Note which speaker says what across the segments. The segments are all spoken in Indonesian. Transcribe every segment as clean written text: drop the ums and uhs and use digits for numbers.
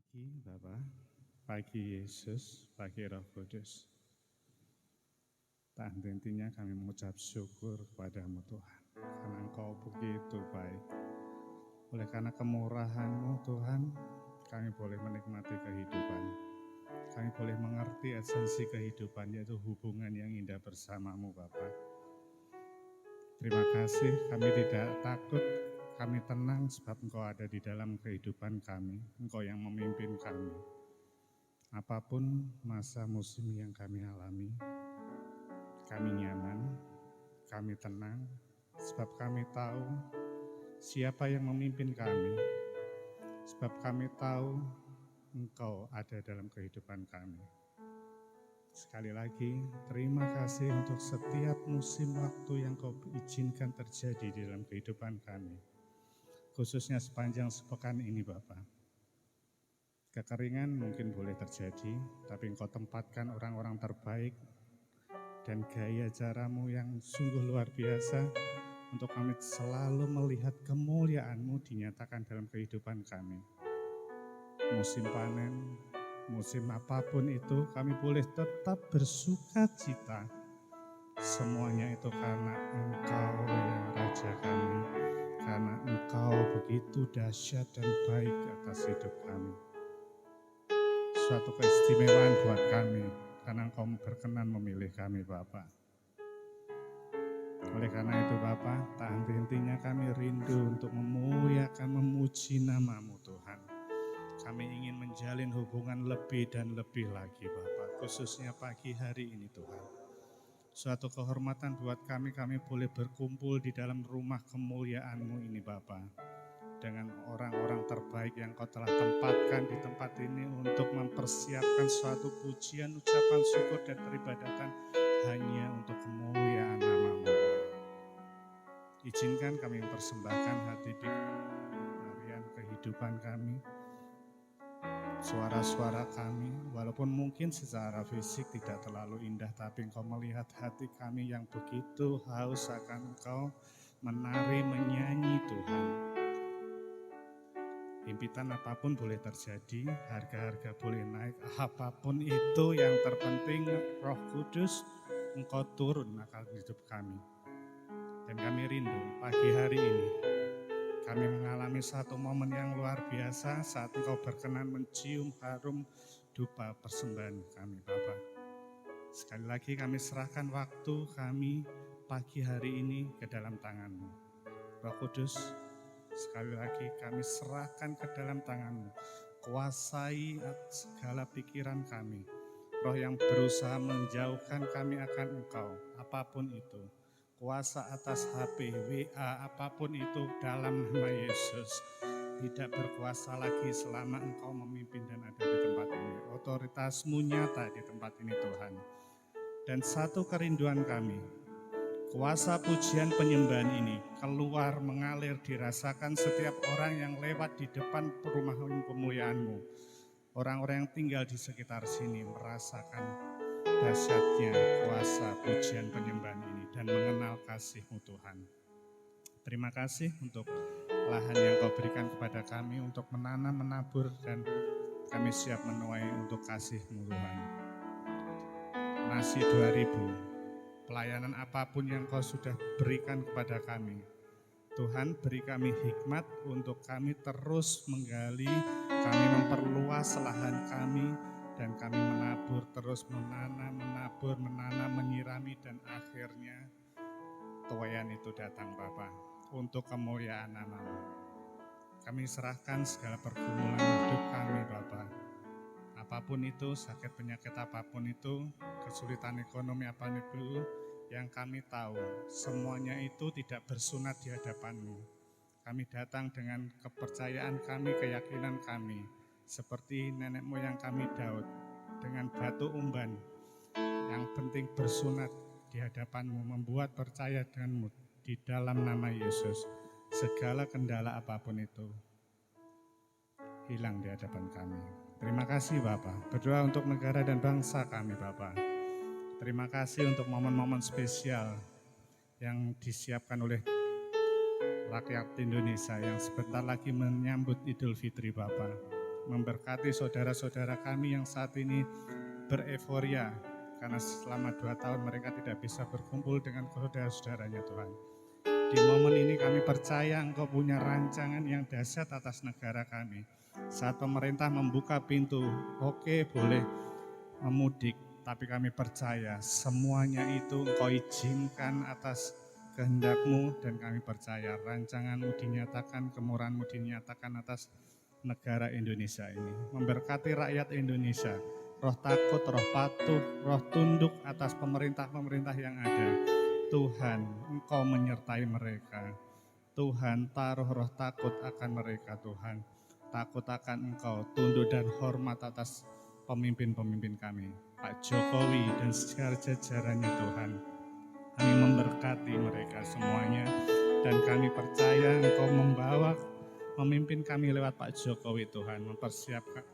Speaker 1: Pagi Bapak, pagi Yesus, pagi Roh Kudus. Tak henti-hentinya kami mengucap syukur kepadamu Tuhan, karena Engkau begitu baik. Oleh karena kemurahan-Mu Tuhan, kami boleh menikmati kehidupan. Kami boleh mengerti esensi kehidupan, yaitu hubungan yang indah bersamamu Bapak. Terima kasih, kami tidak takut, kami tenang sebab Engkau ada di dalam kehidupan kami. Engkau yang memimpin kami. Apapun masa musim yang kami alami, kami nyaman, kami tenang, sebab kami tahu siapa yang memimpin kami, sebab kami tahu Engkau ada dalam kehidupan kami. Sekali lagi, terima kasih untuk setiap musim waktu yang Kau izinkan terjadi di dalam kehidupan kami, khususnya sepanjang sepekan ini Bapak. Kekeringan mungkin boleh terjadi, tapi Engkau tempatkan orang-orang terbaik dan gaya caramu yang sungguh luar biasa untuk kami selalu melihat kemuliaan-Mu dinyatakan dalam kehidupan kami. Musim panen, musim apapun itu, kami boleh tetap bersuka cita. Semuanya itu karena Engkau yang Raja kami, karena Engkau begitu dahsyat dan baik atas hidup kami. Suatu keistimewaan buat kami, karena Engkau berkenan memilih kami Bapak. Oleh karena itu Bapak, tak henti-hentinya kami rindu untuk memuliakan, memuji nama-Mu Tuhan. Kami ingin menjalin hubungan lebih dan lebih lagi Bapak, khususnya pagi hari ini Tuhan. Suatu kehormatan buat kami boleh berkumpul di dalam rumah kemuliaan-Mu ini Bapak. Dengan orang-orang terbaik yang Kau telah tempatkan di tempat ini untuk mempersiapkan suatu pujian, ucapan syukur dan peribadatan hanya untuk kemuliaan nama-Mu. Izinkan kami mempersembahkan hati harian kehidupan kami, suara-suara kami, walaupun mungkin secara fisik tidak terlalu indah, tapi Engkau melihat hati kami yang begitu haus akan Engkau, menari, menyanyi Tuhan. Impitan apapun boleh terjadi, harga-harga boleh naik, apapun itu yang terpenting Roh Kudus Engkau turun akan hidup kami. Dan kami rindu pagi hari ini, kami mengalami satu momen yang luar biasa saat Engkau berkenan mencium harum dupa persembahan kami Bapa. Sekali lagi kami serahkan waktu kami pagi hari ini ke dalam tangan-Mu. Roh Kudus, sekali lagi kami serahkan ke dalam tangan-Mu. Kuasai segala pikiran kami. Roh yang berusaha menjauhkan kami akan Engkau, apapun itu. Kuasa atas HP, WA, apapun itu dalam nama Yesus. Tidak berkuasa lagi selama Engkau memimpin dan ada di tempat ini. Otoritas-Mu nyata di tempat ini Tuhan. Dan satu kerinduan kami, kuasa pujian penyembahan ini keluar mengalir dirasakan setiap orang yang lewat di depan rumah kemuliaan-Mu. Orang-orang yang tinggal di sekitar sini merasakan dahsyatnya kuasa pujian penyembahan ini dan mengenal kasih-Mu Tuhan. Terima kasih untuk lahan yang Kau berikan kepada kami untuk menanam, menabur, dan kami siap menuai untuk kasih-Mu Tuhan. Nasi 2000, pelayanan apapun yang Kau sudah berikan kepada kami, Tuhan beri kami hikmat untuk kami terus menggali, kami memperluas lahan kami, dan kami menabur, terus menanam, menabur, menanam, menyirami, dan akhirnya tuaian itu datang Bapa untuk kemuliaan nama-Mu. Kami serahkan segala pergumulan hidup kami Bapa. Apapun itu, sakit penyakit apapun itu, kesulitan ekonomi apapun itu, yang kami tahu semuanya itu tidak bersunat di hadapan-Mu. Kami datang dengan kepercayaan kami, keyakinan kami, seperti nenek moyang kami Daud, dengan batu umban, yang penting bersunat di hadapan-Mu, membuat percaya dengan-Mu di dalam nama Yesus. Segala kendala apapun itu hilang di hadapan kami. Terima kasih Bapak. Berdoa untuk negara dan bangsa kami Bapak. Terima kasih untuk momen-momen spesial yang disiapkan oleh rakyat Indonesia yang sebentar lagi menyambut Idul Fitri Bapak. memberkati saudara-saudara kami yang saat ini bereforia karena selama 2 tahun mereka tidak bisa berkumpul dengan saudara-saudaranya Tuhan. Di momen ini kami percaya Engkau punya rancangan yang dahsyat atas negara kami. Saat pemerintah membuka pintu, oke, boleh memudik, tapi kami percaya semuanya itu Engkau izinkan atas kehendak-Mu, dan kami percaya rancangan-Mu dinyatakan, kemurahan-Mu dinyatakan atas negara Indonesia ini. Memberkati rakyat Indonesia, roh takut, roh patuh, roh tunduk atas pemerintah-pemerintah yang ada. Tuhan, Engkau menyertai mereka. Tuhan, taruh roh takut akan mereka Tuhan. Takut akan Engkau, tunduk dan hormat atas pemimpin-pemimpin kami. Pak Jokowi dan segala jajarannya Tuhan. Kami memberkati mereka semuanya. Dan kami percaya Engkau membawa memimpin kami lewat Pak Jokowi Tuhan. Mempersiapkan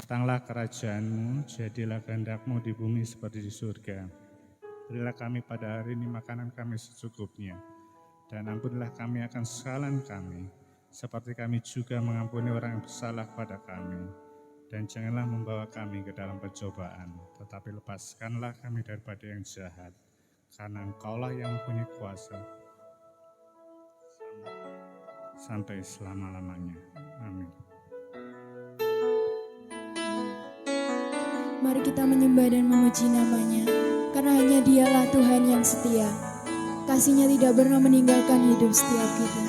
Speaker 1: Datanglah kerajaan-Mu, jadilah kehendak-Mu di bumi seperti di surga. Berilah kami pada hari ini makanan kami secukupnya, dan ampunilah kami akan kesalahan kami, seperti kami juga mengampuni orang yang bersalah kepada kami. Dan janganlah membawa kami ke dalam pencobaan, tetapi lepaskanlah kami daripada yang jahat, karena Engkaulah yang mempunyai kuasa sampai selama-lamanya. Amin.
Speaker 2: Mari kita menyembah dan memuji namanya, karena hanya Dialah Tuhan yang setia. Kasih-Nya tidak pernah meninggalkan hidup setiap kita.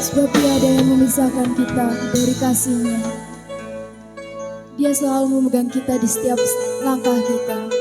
Speaker 2: Sebab tiada yang memisahkan kita dari kasih-Nya. Dia selalu memegang kita di setiap langkah kita.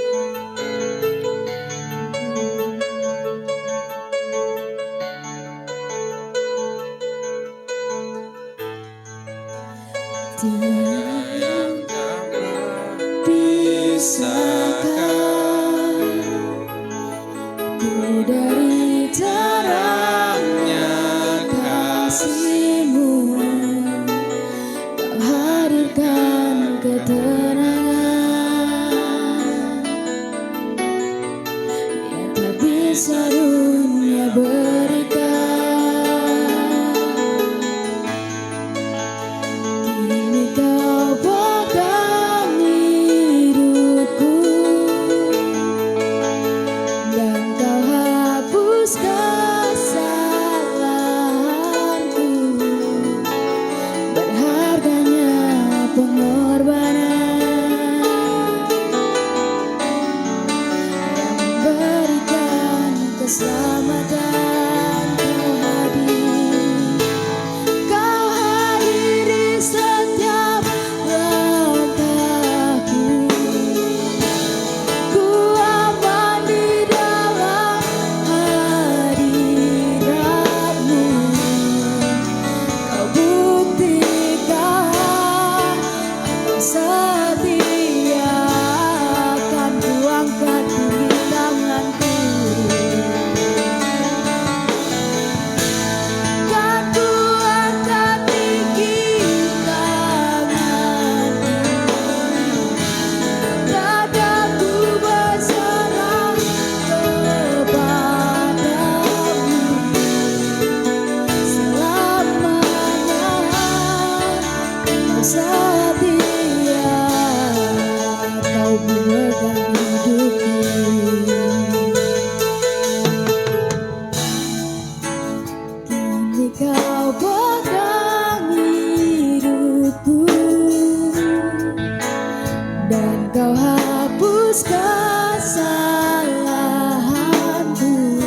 Speaker 2: dan kau hapus kesalahanku.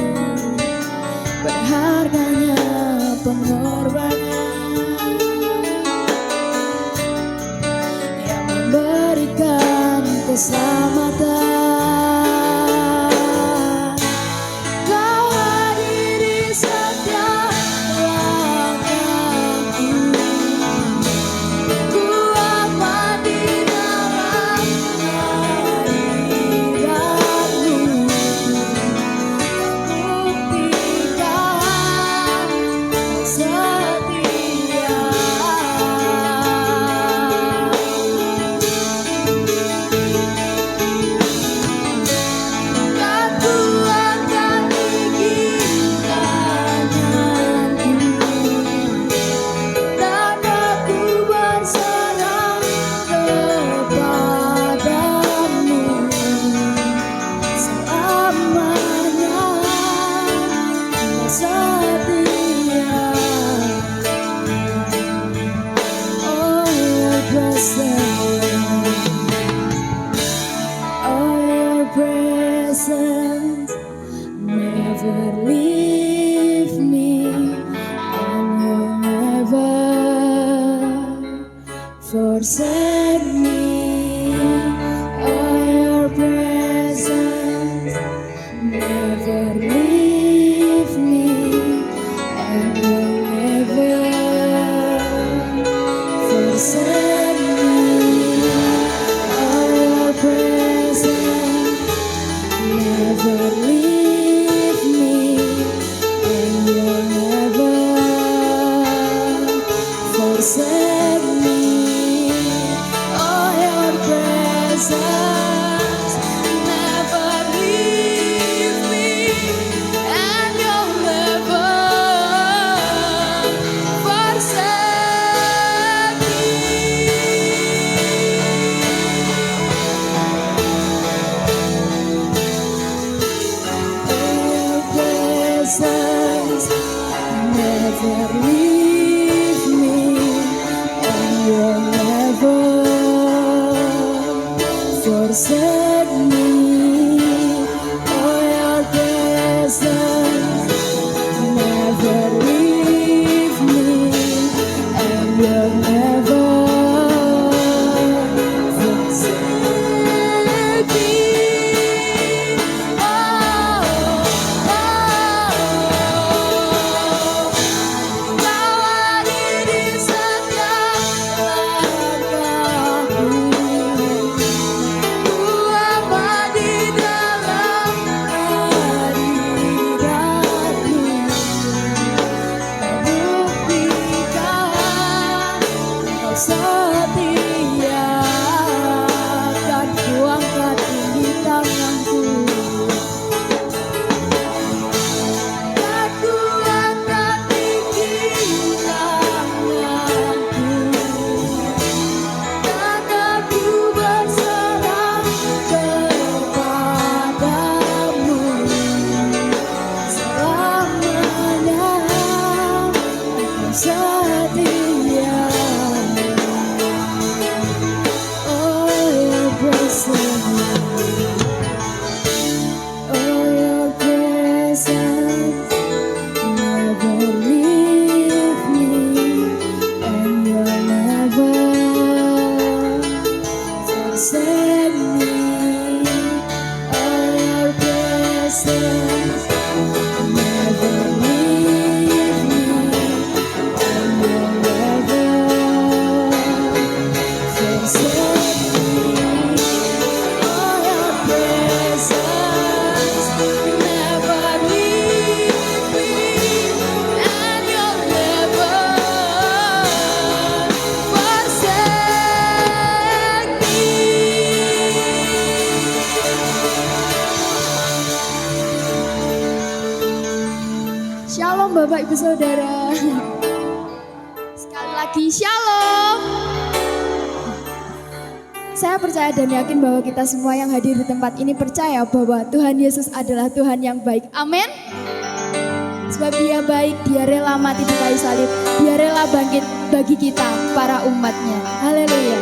Speaker 2: Berharganya pengorbanan yang memberikan keselamatan. Kau hadir di setiap langkahku. Ku aman di dalam hadiratmu. Buktikan setia. Aku akan tinggikan tanganku dan aku berserah kepadamu selamanya. Kau setia. Oh, your presence never leave me, and you'll never forsake me. Oh, your presence never leave me, and you'll never forsake me. Oh, your presence never leave me, and you'll never forsake me. Oh, your presence never leave me, and you'll never forsake me. Your presence never leave me, and you'll never forsake me. Oh, your presence never leave me, and you'll never forsake me. Kau hadir di setiap langkahku. Ku aman di dalam hadiratmu. Buktikan kau setia. Dan ku angkat tinggi tanganku. Aku angkat tinggi tanganku dan aku berserah kepadamu selamanya. Kau setia. Oh, your presence, oh, your presence never leave me, and you'll never forsake me. Oh, your presence never leave me, and you'll never forsake me. Oh, your presence never leave me, and you'll never forsake me. Shalom Bapak Ibu Saudara. Sekali lagi shalom. Saya percaya dan yakin bahwa kita semua yang hadir di tempat ini percaya bahwa Tuhan Yesus adalah Tuhan yang baik. Amin. Sebab Dia baik, Dia rela mati di kayu salib, Dia rela bangkit bagi kita para umatnya. Haleluya.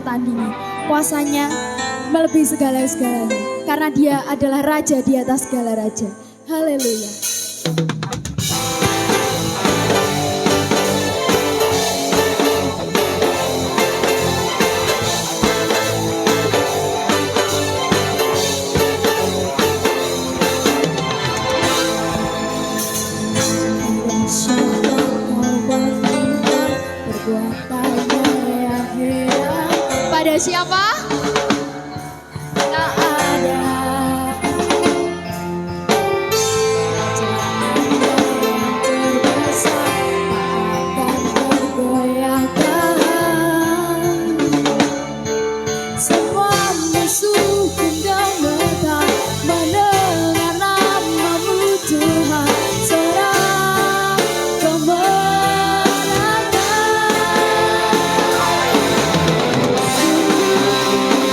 Speaker 2: tertandingi. Kuasanya melebihi segala-segalanya. Karena dia adalah raja di atas segala raja. Haleluya. Pada siapa? Tak ada. Semua musuh gendang betah mendengar namamu Tuhan, serah kemenangan.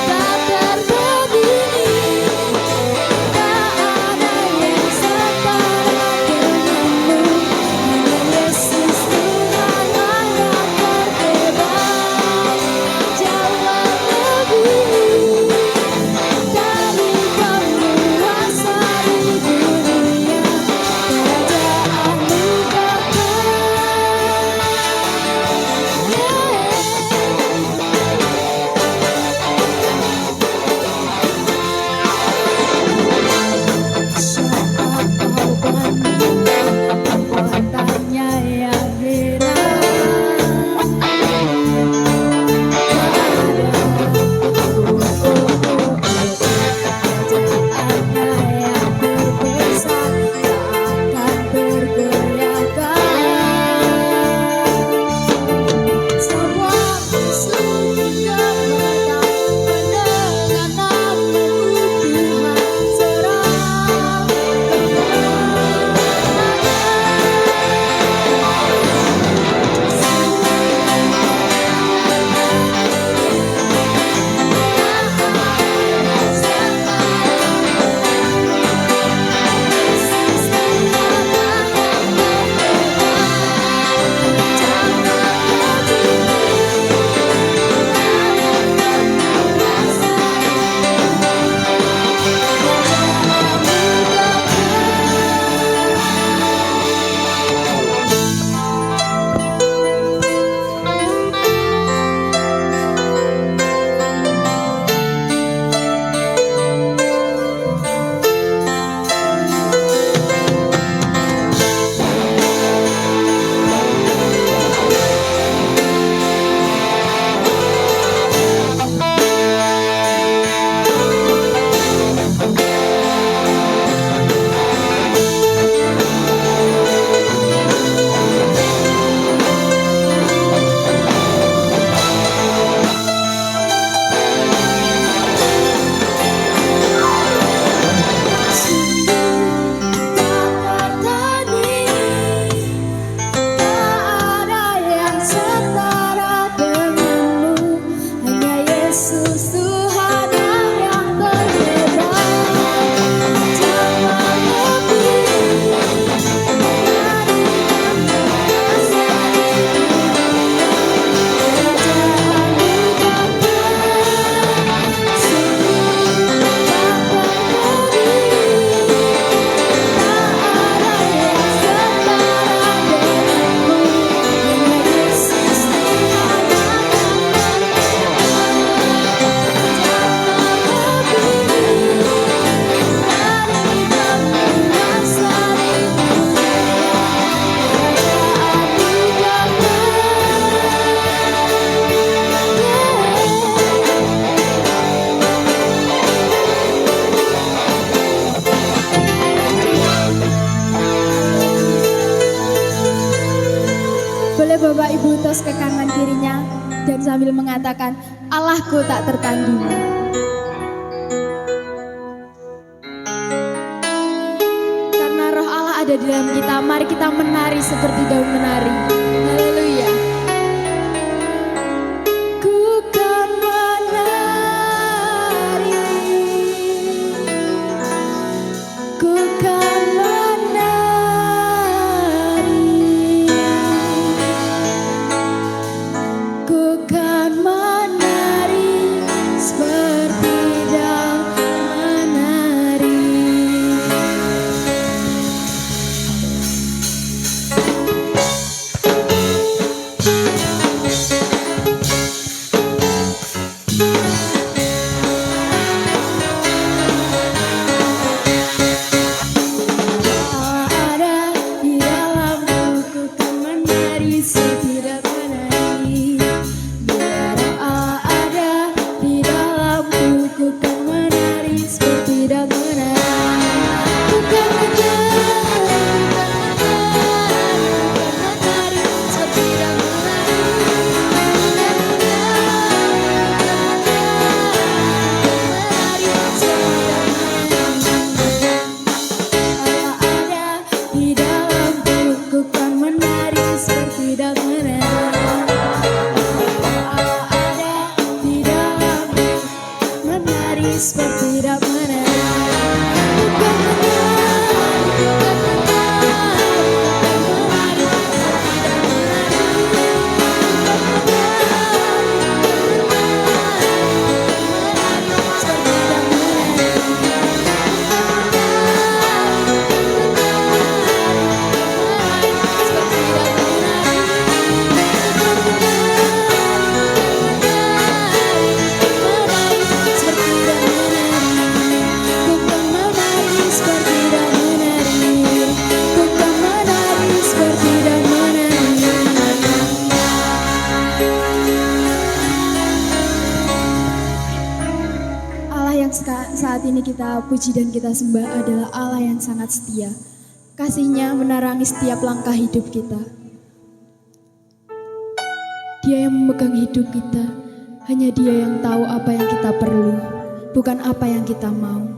Speaker 2: Tak tertandingi, tak ada yang setara denganmu. Hanya Yesus Tuhan yang terhebat, jauh lebih dari penguasa di dunia. Kerajaanmu saat kau bandingkan kekuatannya yang heran. Kerajaannya yang berbesar tak akan tergoyahkan. Semua musuh tinggal mata mendengar namamu Tuhan, serah Boleh Bapak Ibu tos ke kanan kirinya dan sambil mengatakan, Allahku tak tertandingi. Karena roh Allah ada di dalam kita, mari kita menari seperti daun menari. Haleluya. Ku kan menari, ku kan menari, ku kan menari. menangis bertidak menari. Bukan menari, bukan menari, bukan saat ini kita puji dan kita sembah adalah Allah yang sangat setia. Kasih-Nya menerangi setiap langkah hidup kita. Dia yang memegang hidup kita. Hanya Dia yang tahu apa yang kita perlu, bukan apa yang kita mau.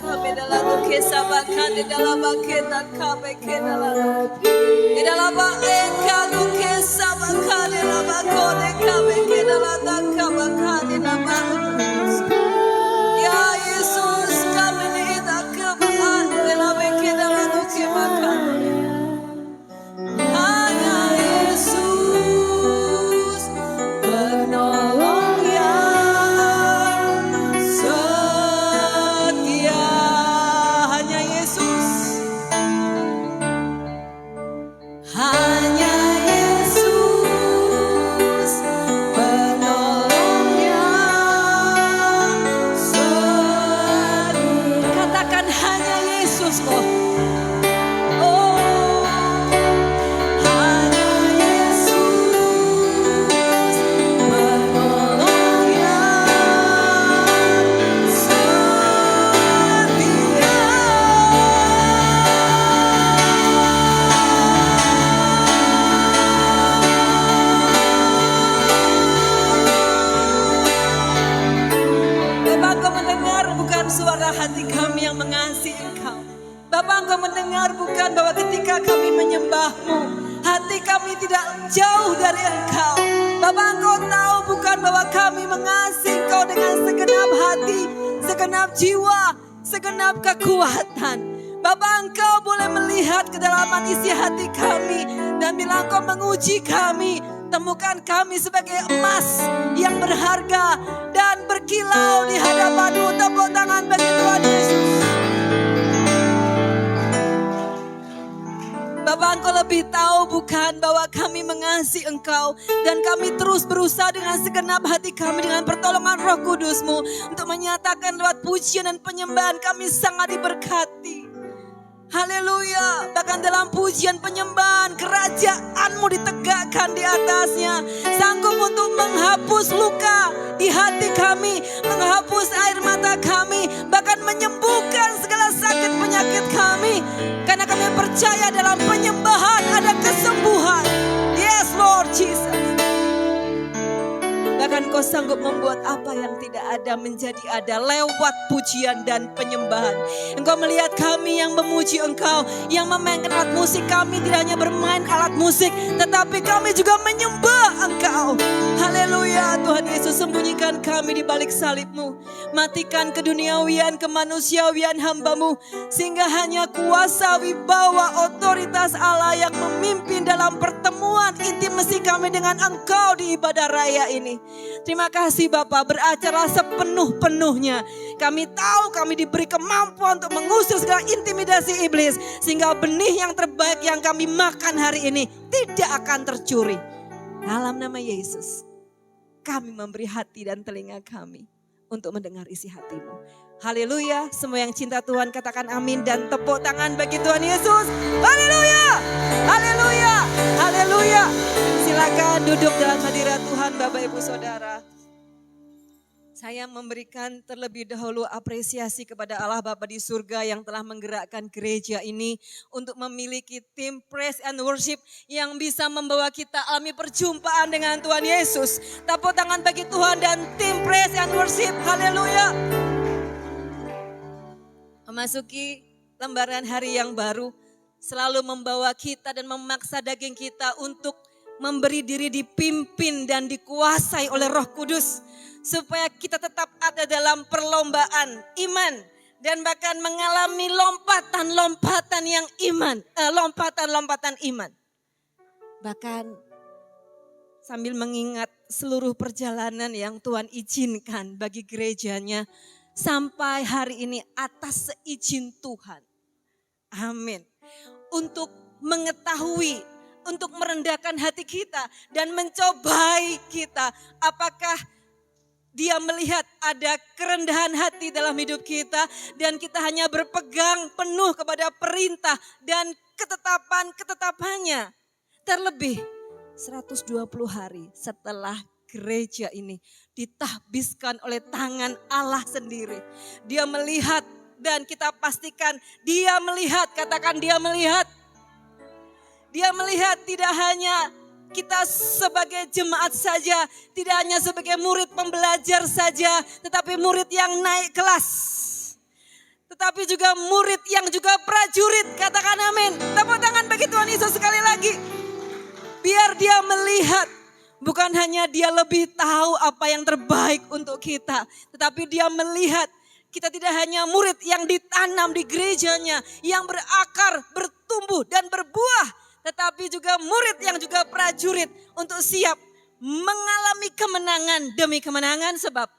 Speaker 3: kami dalam kisah bahkan di dalam kita kami dalam di dalam kalau kisah bahkan di dalam kami dalam bahkan di dalam ya Yesus kami tidak kebahan dalam kita lalu kimakan hanya Yesus penolong yang setia hanya Yesus penolong yang setia katakan hanya Yesus loh. Suara hati kami yang mengasihi Engkau. Bapa, Engkau mendengar bukan bahwa ketika kami menyembah-Mu, hati kami tidak jauh dari Engkau. Bapa, Engkau tahu bukan bahwa kami mengasihi Engkau dengan segenap hati, segenap jiwa, segenap kekuatan. Bapa, Engkau boleh melihat kedalaman isi hati kami. Dan bila Engkau menguji kami, temukan kami sebagai emas yang berharga dan berkilau di hadapan-Mu. Tepuk tangan bagi Tuhan Yesus. Bapak, Engkau lebih tahu bukan bahwa kami mengasihi Engkau. Dan kami terus berusaha dengan segenap hati kami dengan pertolongan Roh Kudus-Mu untuk menyatakan lewat pujian dan penyembahan kami sangat diberkati. Haleluya, bahkan dalam pujian penyembahan kerajaan-Mu ditegakkan di atasnya. Sanggup untuk menghapus luka di hati kami, menghapus air mata kami, bahkan menyembuhkan segala sakit penyakit kami. Karena kami percaya dalam penyembahan ada kesembuhan. Yes Lord Jesus. Bahkan Kau sanggup membuat apa yang tidak ada menjadi ada lewat pujian dan penyembahan. Engkau melihat kami yang memuji Engkau, yang memainkan alat musik. Kami tidak hanya bermain alat musik, tetapi kami juga menyembah Engkau. Haleluya, Tuhan Yesus, sembunyikan kami di balik salib-Mu. Matikan keduniawian, kemanusiawian hamba-Mu, sehingga hanya kuasa, wibawa, otoritas Allah yang memimpin dalam pertemuan intimasi kami dengan Engkau di ibadah raya ini. Terima kasih Bapa, beracara sepenuh-penuhnya. Kami tahu kami diberi kemampuan untuk mengusir segala intimidasi iblis. Sehingga benih yang terbaik yang kami makan hari ini tidak akan tercuri. Dalam nama Yesus, kami memberi hati dan telinga kami untuk mendengar isi hati-Mu. Haleluya, semua yang cinta Tuhan katakan amin dan tepuk tangan bagi Tuhan Yesus. Haleluya, haleluya, haleluya. Silakan duduk dalam hadirat Tuhan Bapak Ibu Saudara. Saya memberikan terlebih dahulu apresiasi kepada Allah Bapa di surga yang telah menggerakkan gereja ini untuk memiliki tim praise and worship yang bisa membawa kita alami perjumpaan dengan Tuhan Yesus. Tepuk tangan bagi Tuhan dan tim praise and worship. Haleluya. Memasuki lembaran hari yang baru selalu membawa kita dan memaksa daging kita untuk memberi diri dipimpin dan dikuasai oleh Roh Kudus. Supaya kita tetap ada dalam perlombaan iman. Dan bahkan mengalami lompatan-lompatan yang iman. Lompatan-lompatan iman. Bahkan sambil mengingat seluruh perjalanan yang Tuhan izinkan bagi gerejanya. Sampai hari ini atas seizin Tuhan. Amin. Untuk mengetahui, untuk merendahkan hati kita. Dan mencobai kita. Apakah Dia melihat ada kerendahan hati dalam hidup kita dan kita hanya berpegang penuh kepada perintah dan ketetapan-ketetapannya. Terlebih 120 hari setelah gereja ini ditahbiskan oleh tangan Allah sendiri. Dia melihat dan kita pastikan Dia melihat, katakan Dia melihat. Dia melihat tidak hanya kita sebagai jemaat saja, tidak hanya sebagai murid pembelajar saja, tetapi murid yang naik kelas. tetapi juga murid yang juga prajurit. Katakan amin. Tepuk tangan bagi Tuhan Yesus sekali lagi. Biar dia melihat, bukan hanya dia lebih tahu apa yang terbaik untuk kita, tetapi dia melihat kita tidak hanya murid yang ditanam di gerejanya, yang berakar, bertumbuh dan berbuah, tetapi juga murid yang juga prajurit untuk siap mengalami kemenangan demi kemenangan, sebab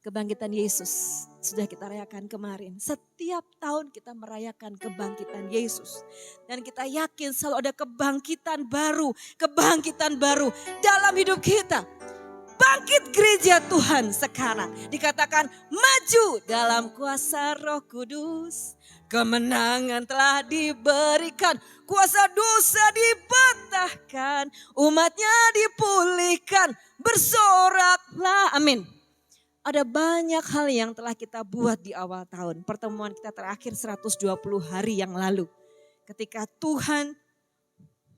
Speaker 3: kebangkitan Yesus sudah kita rayakan kemarin. Setiap tahun kita merayakan kebangkitan Yesus. Dan kita yakin selalu ada kebangkitan baru dalam hidup kita. Bangkit gereja Tuhan sekarang. Dikatakan maju dalam kuasa Roh Kudus. Kemenangan telah diberikan. Kuasa dosa dipatahkan. Umatnya dipulihkan. Bersoraklah. Amin. Ada banyak hal yang telah kita buat di awal tahun. Pertemuan kita terakhir 120 hari yang lalu. Ketika Tuhan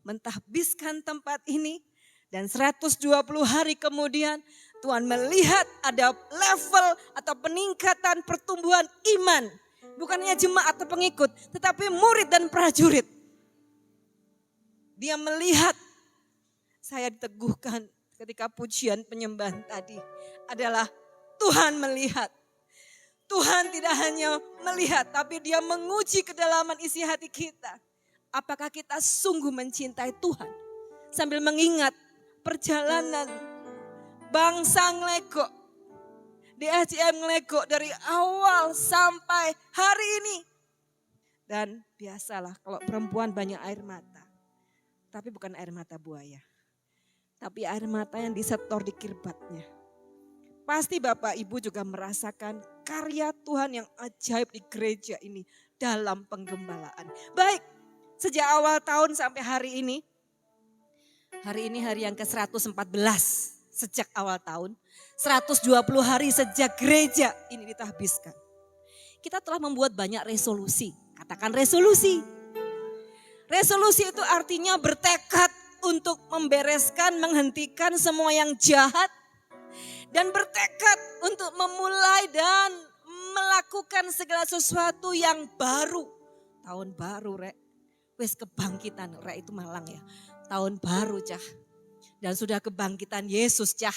Speaker 3: mentahbiskan tempat ini. Dan 120 hari kemudian Tuhan melihat ada level atau peningkatan pertumbuhan iman. Bukan hanya jemaat atau pengikut, tetapi murid dan prajurit. Dia melihat, saya diteguhkan ketika pujian penyembahan tadi adalah Tuhan melihat. Tuhan tidak hanya melihat, tapi dia menguji kedalaman isi hati kita. Apakah kita sungguh mencintai Tuhan? Sambil mengingat perjalanan bangsa Nglegok, DSCM Nglegok dari awal sampai hari ini. Dan biasalah kalau perempuan banyak air mata. Tapi bukan air mata buaya. Tapi air mata yang disetor di kirbatnya. Pasti Bapak Ibu juga merasakan karya Tuhan yang ajaib di gereja ini dalam penggembalaan. Baik, sejak awal tahun sampai hari ini. Hari ini hari yang ke-114 sejak awal tahun. 120 hari sejak gereja ini ditahbiskan. Kita telah membuat banyak resolusi. Katakan resolusi. Resolusi itu artinya bertekad untuk membereskan, menghentikan semua yang jahat. Dan bertekad untuk memulai dan melakukan segala sesuatu yang baru. Tahun baru rek. Wes kebangkitan, rek itu Malang ya. Tahun baru cah. Dan sudah kebangkitan Yesus cah.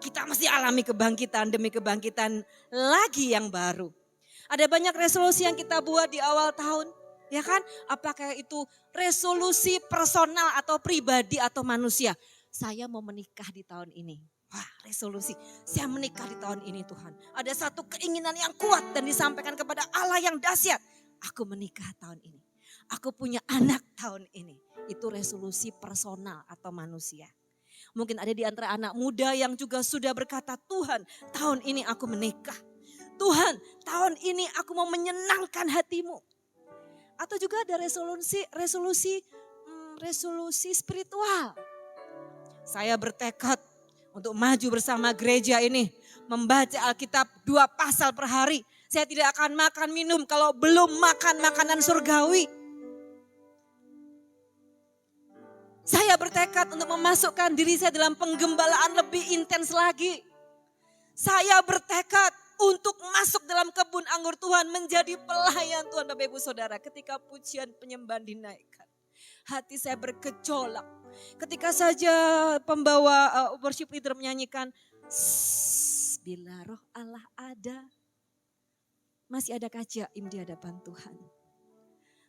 Speaker 3: Kita mesti alami kebangkitan demi kebangkitan lagi yang baru. Ada banyak resolusi yang kita buat di awal tahun. Ya kan? Apakah itu resolusi personal atau pribadi atau manusia. Saya mau menikah di tahun ini. Wah, resolusi. Saya menikah di tahun ini Tuhan. Ada satu keinginan yang kuat dan disampaikan kepada Allah yang dahsyat. Aku menikah tahun ini. Aku punya anak tahun ini. Itu resolusi personal atau manusia. Mungkin ada di antara anak muda yang juga sudah berkata, Tuhan, tahun ini aku menikah. Tuhan, tahun ini aku mau menyenangkan hatimu. Atau juga ada resolusi spiritual. Saya bertekad untuk maju bersama gereja ini. Membaca Alkitab 2 pasal per hari. Saya tidak akan makan minum kalau belum makan makanan surgawi. Saya bertekad untuk memasukkan diri saya dalam penggembalaan lebih intens lagi. Saya bertekad untuk masuk dalam kebun anggur Tuhan. Menjadi pelayan Tuhan Bapak Ibu Saudara. Ketika pujian penyembahan dinaikkan. Hati saya bergejolak. Ketika saja pembawa worship leader menyanyikan, bila roh Allah ada, masih ada ajaib di hadapan Tuhan.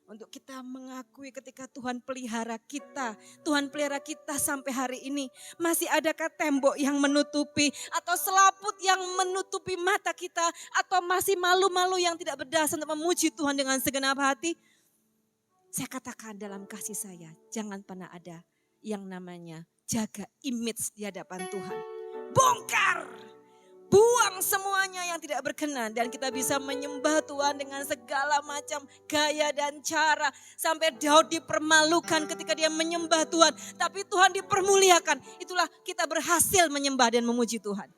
Speaker 3: Untuk kita mengakui ketika Tuhan pelihara kita, Tuhan pelihara kita sampai hari ini. Masih adakah tembok yang menutupi atau selaput yang menutupi mata kita, atau masih malu-malu yang tidak berdasar untuk memuji Tuhan dengan segenap hati? Saya katakan dalam kasih saya, jangan pernah ada yang namanya jaga image di hadapan Tuhan. Bongkar, buang semuanya yang tidak berkenan dan kita bisa menyembah Tuhan dengan segala macam gaya dan cara. Sampai Daud dipermalukan ketika dia menyembah Tuhan, tapi Tuhan dipermuliakan. Itulah kita berhasil menyembah dan memuji Tuhan.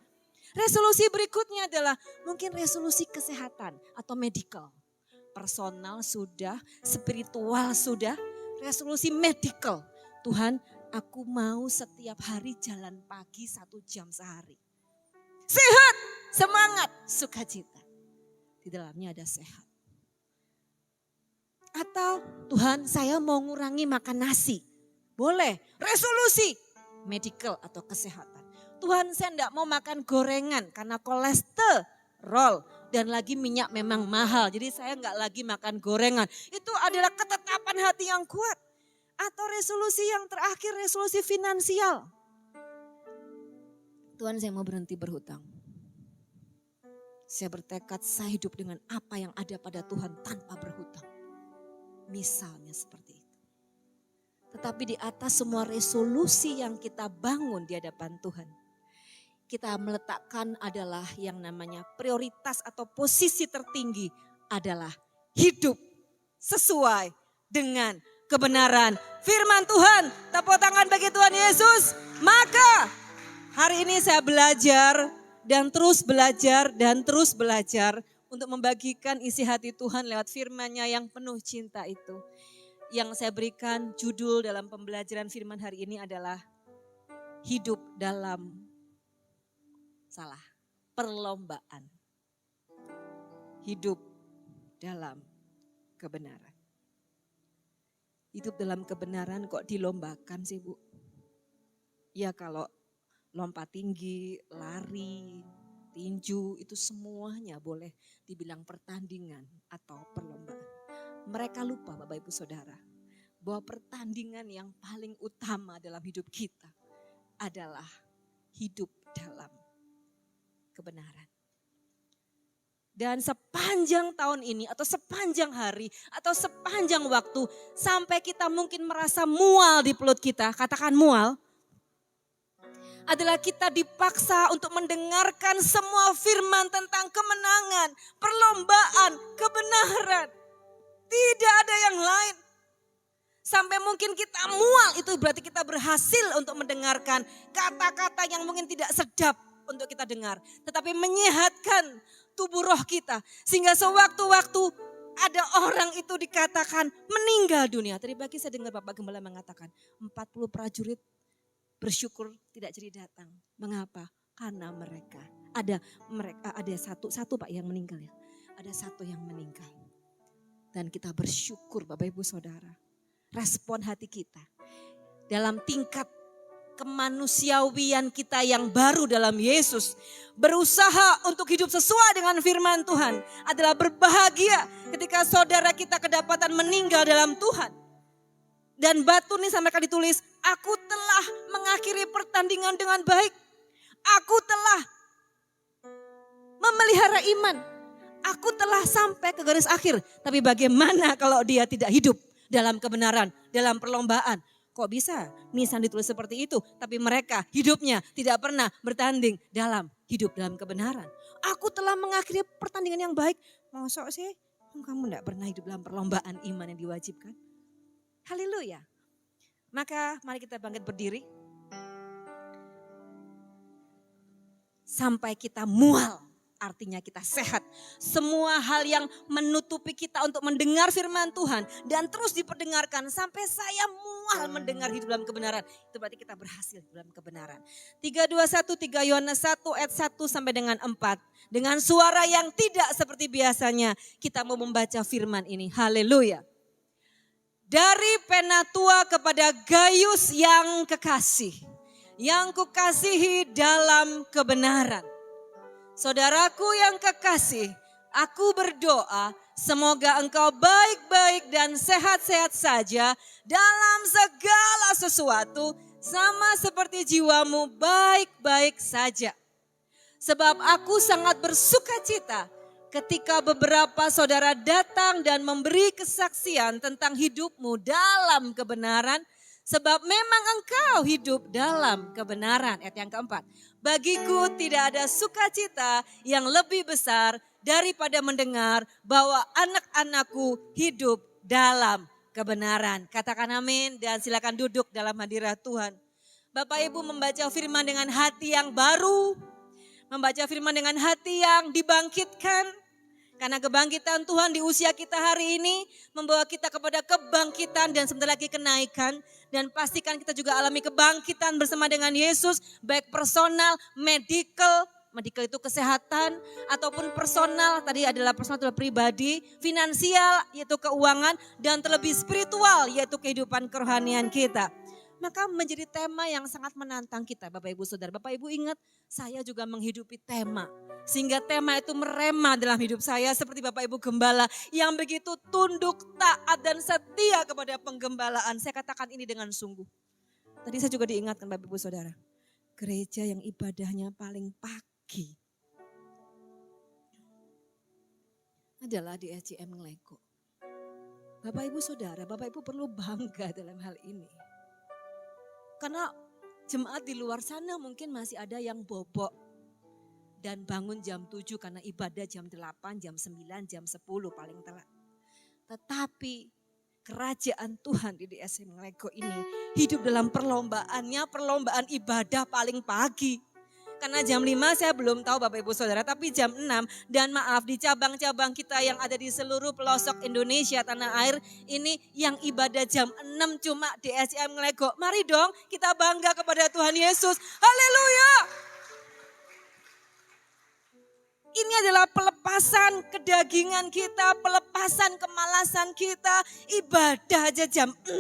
Speaker 3: Resolusi berikutnya adalah mungkin resolusi kesehatan atau medical. Personal sudah, spiritual sudah, resolusi medical. Tuhan, aku mau setiap hari jalan pagi 1 jam sehari. Sehat, semangat, sukacita. Di dalamnya ada sehat. Atau Tuhan saya mau ngurangi makan nasi. Boleh, resolusi medical atau kesehatan. Tuhan saya enggak mau makan gorengan karena kolesterol. Dan lagi minyak memang mahal, jadi saya enggak lagi makan gorengan. Itu adalah ketetapan hati yang kuat. Atau resolusi yang terakhir, resolusi finansial. Tuhan saya mau berhenti berhutang. Saya bertekad saya hidup dengan apa yang ada pada Tuhan tanpa berhutang. Misalnya seperti itu. Tetapi di atas semua resolusi yang kita bangun di hadapan Tuhan, kita meletakkan adalah yang namanya prioritas atau posisi tertinggi adalah hidup sesuai dengan kebenaran firman Tuhan. Tepuk tangan bagi Tuhan Yesus. Maka hari ini saya belajar dan terus belajar dan terus belajar untuk membagikan isi hati Tuhan lewat firman-Nya yang penuh cinta itu. Yang saya berikan judul dalam pembelajaran firman hari ini adalah hidup dalam perlombaan. Hidup dalam kebenaran. Hidup dalam kebenaran kok dilombakan sih Bu? Ya kalau lompat tinggi, lari, tinju itu semuanya boleh dibilang pertandingan atau perlombaan. Mereka lupa Bapak Ibu Saudara bahwa pertandingan yang paling utama dalam hidup kita adalah hidup dalam kebenaran. Dan sepanjang tahun ini atau sepanjang hari atau sepanjang waktu sampai kita mungkin merasa mual di perut kita, katakan mual, adalah kita dipaksa untuk mendengarkan semua firman tentang kemenangan, perlombaan, kebenaran. Tidak ada yang lain. Sampai mungkin kita mual itu berarti kita berhasil untuk mendengarkan kata-kata yang mungkin tidak sedap untuk kita dengar. Tetapi menyehatkan tubuh roh kita. Sehingga sewaktu-waktu ada orang itu dikatakan meninggal dunia. Tadi pagi saya dengar Bapak Gembala mengatakan 40 prajurit bersyukur tidak jadi datang. Mengapa? Karena mereka ada satu Pak yang meninggal ya. Ada satu yang meninggal. Dan kita bersyukur Bapak Ibu Saudara. Respon hati kita dalam tingkat kemanusiawian kita yang baru dalam Yesus. Berusaha untuk hidup sesuai dengan firman Tuhan adalah berbahagia ketika saudara kita kedapatan meninggal dalam Tuhan. Dan batu ini sampai kali ditulis, aku telah mengakhiri pertandingan dengan baik. Aku telah memelihara iman. Aku telah sampai ke garis akhir. Tapi bagaimana kalau dia tidak hidup dalam kebenaran, dalam perlombaan? Kok bisa nisan ditulis seperti itu? Tapi mereka hidupnya tidak pernah bertanding dalam hidup dalam kebenaran. Aku telah mengakhiri pertandingan yang baik. Masa sih kamu tidak pernah hidup dalam perlombaan iman yang diwajibkan? Haleluya. Maka mari kita bangkit berdiri. Sampai kita mual, artinya kita sehat. Semua hal yang menutupi kita untuk mendengar firman Tuhan dan terus diperdengarkan sampai saya mual mendengar hidup dalam kebenaran. Itu berarti kita berhasil dalam kebenaran. 3 Yohanes 1 ayat 1 sampai dengan 4. Dengan suara yang tidak seperti biasanya kita mau membaca firman ini. Haleluya. Dari Penatua kepada Gaius yang kekasih, yang kukasihi dalam kebenaran. Saudaraku yang kekasih, aku berdoa semoga engkau baik-baik dan sehat-sehat saja dalam segala sesuatu sama seperti jiwamu baik-baik saja. Sebab aku sangat bersuka cita ketika beberapa saudara datang dan memberi kesaksian tentang hidupmu dalam kebenaran. Sebab memang engkau hidup dalam kebenaran. Ayat yang keempat. Bagiku tidak ada sukacita yang lebih besar daripada mendengar bahwa anak-anakku hidup dalam kebenaran. Katakan amin dan silakan duduk dalam hadirat Tuhan. Bapak Ibu membaca firman dengan hati yang baru. Membaca firman dengan hati yang dibangkitkan. Karena kebangkitan Tuhan di usia kita hari ini membawa kita kepada kebangkitan dan sebentar lagi kenaikan. Dan pastikan kita juga alami kebangkitan bersama dengan Yesus, baik personal, medical, medical itu kesehatan, ataupun personal, tadi adalah personal adalah pribadi, finansial yaitu keuangan, dan terlebih spiritual yaitu kehidupan kerohanian kita. Maka menjadi tema yang sangat menantang kita Bapak Ibu Saudara. Bapak Ibu ingat saya juga menghidupi tema. Sehingga tema itu merema dalam hidup saya seperti Bapak Ibu Gembala yang begitu tunduk, taat dan setia kepada penggembalaan. Saya katakan ini dengan sungguh. Tadi saya juga diingatkan Bapak Ibu Saudara. Gereja yang ibadahnya paling pagi adalah di SCM Ngelego. Bapak Ibu Saudara, Bapak Ibu perlu bangga dalam hal ini. Karena jemaat di luar sana mungkin masih ada yang bobok dan bangun jam 7 karena ibadah jam 8, jam 9, jam 10 paling telat. Tetapi kerajaan Tuhan di DSM Ngelego ini hidup dalam perlombaannya, perlombaan ibadah paling pagi. Karena jam 5 saya belum tahu Bapak Ibu Saudara, tapi jam 6 dan maaf di cabang-cabang kita yang ada di seluruh pelosok Indonesia tanah air ini yang ibadah jam 6 cuma di SCM Ngelego. Mari dong kita bangga kepada Tuhan Yesus. Haleluya. Ini adalah pelepasan kedagingan kita, pelepasan kemalasan kita, ibadah aja jam 6.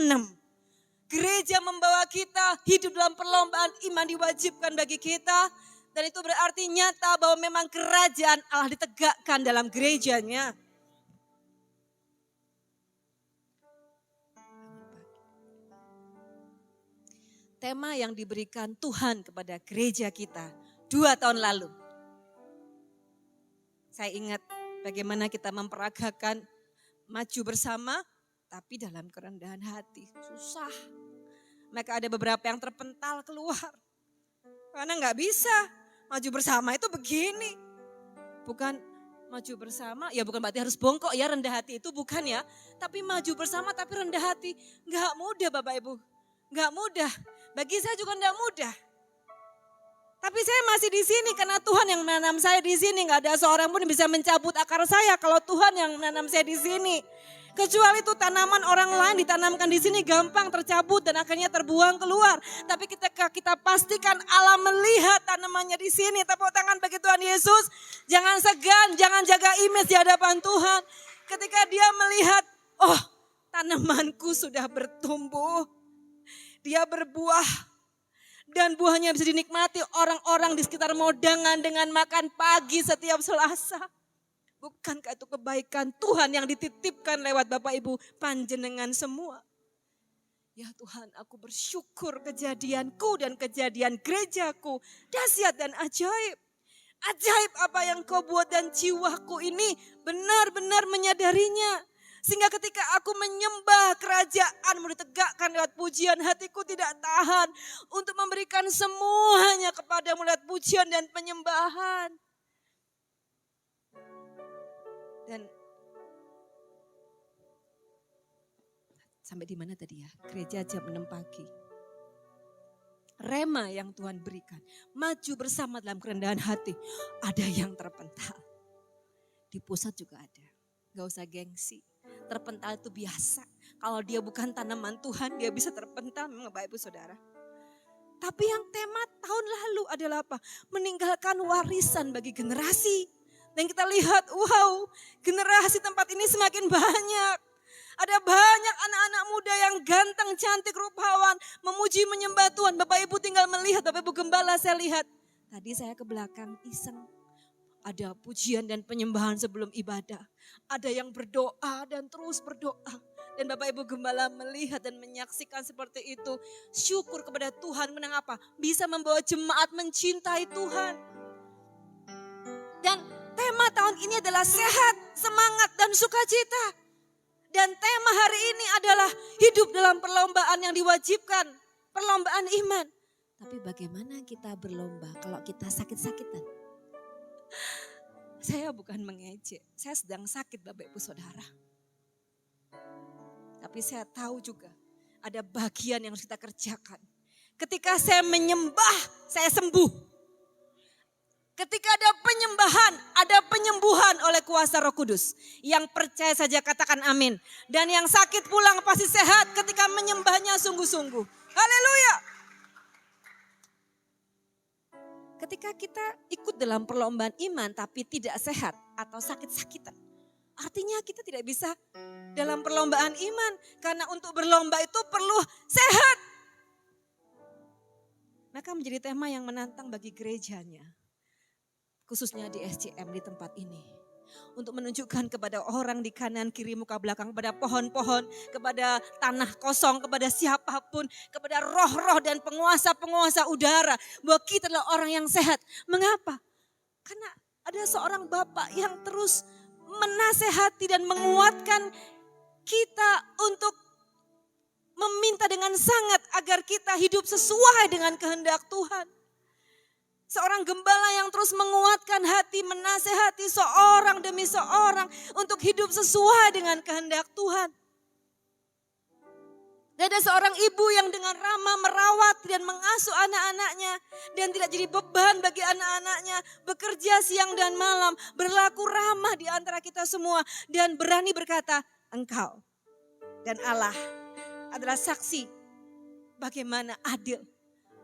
Speaker 3: Gereja membawa kita hidup dalam perlombaan iman diwajibkan bagi kita. Dan itu berarti nyata bahwa memang kerajaan Allah ditegakkan dalam gerejanya. Tema yang diberikan Tuhan kepada gereja kita 2 tahun lalu. Saya ingat bagaimana kita memperagakan maju bersama tapi dalam kerendahan hati. Susah. Maka ada beberapa yang terpental keluar. Karena nggak bisa. Maju bersama itu begini. Bukan maju bersama, ya bukan berarti harus bongkok ya, rendah hati itu bukan ya. Tapi maju bersama tapi rendah hati. Nggak mudah Bapak Ibu. Nggak mudah. Bagi saya juga nggak mudah. Tapi saya masih di sini karena Tuhan yang menanam saya di sini. Nggak ada seorang pun yang bisa mencabut akar saya kalau Tuhan yang menanam saya di sini. Kecuali itu tanaman orang lain ditanamkan di sini gampang tercabut dan akhirnya terbuang keluar. Tapi ketika kita pastikan Allah melihat tanamannya di sini, tepuk tangan bagi Tuhan Yesus. Jangan segan, jangan jaga image di hadapan Tuhan. Ketika dia melihat, oh tanamanku sudah bertumbuh, dia berbuah. Dan buahnya bisa dinikmati orang-orang di sekitar Modangan dengan makan pagi setiap Selasa. Bukankah itu kebaikan Tuhan yang dititipkan lewat Bapak Ibu panjenengan semua? Ya Tuhan, aku bersyukur kejadianku dan kejadian gerejaku dahsyat dan ajaib. Ajaib apa yang kau buat dan jiwaku ini benar-benar menyadarinya. Sehingga ketika aku menyembah kerajaanmu ditegakkan lewat pujian, hatiku tidak tahan untuk memberikan semuanya kepadamu lewat pujian dan penyembahan. Dan sampai di mana tadi ya? Gereja jam 6 pagi. Rema yang Tuhan berikan. Maju bersama dalam kerendahan hati. Ada yang terpental. Di pusat juga ada. Gak usah gengsi. Terpental itu biasa. Kalau dia bukan tanaman Tuhan, dia bisa terpental memang Bapak Ibu Saudara. Tapi yang tema tahun lalu adalah apa? Meninggalkan warisan bagi generasi. Dan kita lihat, wow, generasi tempat ini semakin banyak. Ada banyak anak-anak muda yang ganteng, cantik, rupawan, memuji, menyembah Tuhan. Bapak Ibu tinggal melihat, Bapak Ibu Gembala saya lihat. Tadi saya ke belakang iseng. Ada pujian dan penyembahan sebelum ibadah. Ada yang berdoa dan terus berdoa. Dan Bapak Ibu Gembala melihat dan menyaksikan seperti itu. Syukur kepada Tuhan, menang apa? Bisa membawa jemaat mencintai Tuhan. Dan tema tahun ini adalah sehat, semangat, dan sukacita. Dan tema hari ini adalah hidup dalam perlombaan yang diwajibkan. Perlombaan iman. Tapi bagaimana kita berlomba kalau kita sakit-sakitan? Saya bukan mengejek, saya sedang sakit Bapak Ibu Saudara. Tapi saya tahu juga ada bagian yang harus kita kerjakan. Ketika saya menyembah, saya sembuh. Ketika ada penyembahan, ada penyembuhan oleh kuasa Roh Kudus. Yang percaya saja katakan amin. Dan yang sakit pulang pasti sehat ketika menyembahnya sungguh-sungguh. Haleluya. Ketika kita ikut dalam perlombaan iman tapi tidak sehat atau sakit-sakitan, artinya kita tidak bisa dalam perlombaan iman. Karena untuk berlomba itu perlu sehat. Maka menjadi tema yang menantang bagi gerejanya. Khususnya di SCM di tempat ini. Untuk menunjukkan kepada orang di kanan, kiri, muka belakang, kepada pohon-pohon, kepada tanah kosong, kepada siapapun, kepada roh-roh dan penguasa-penguasa udara. Bahwa kita adalah orang yang sehat. Mengapa? Karena ada seorang Bapak yang terus menasehati dan menguatkan kita untuk meminta dengan sangat agar kita hidup sesuai dengan kehendak Tuhan. Seorang gembala yang terus menguatkan hati, menasehati seorang demi seorang untuk hidup sesuai dengan kehendak Tuhan. Dan ada seorang ibu yang dengan ramah merawat dan mengasuh anak-anaknya. Dan tidak jadi beban bagi anak-anaknya. Bekerja siang dan malam, berlaku ramah di antara kita semua. Dan berani berkata, engkau dan Allah adalah saksi bagaimana adil,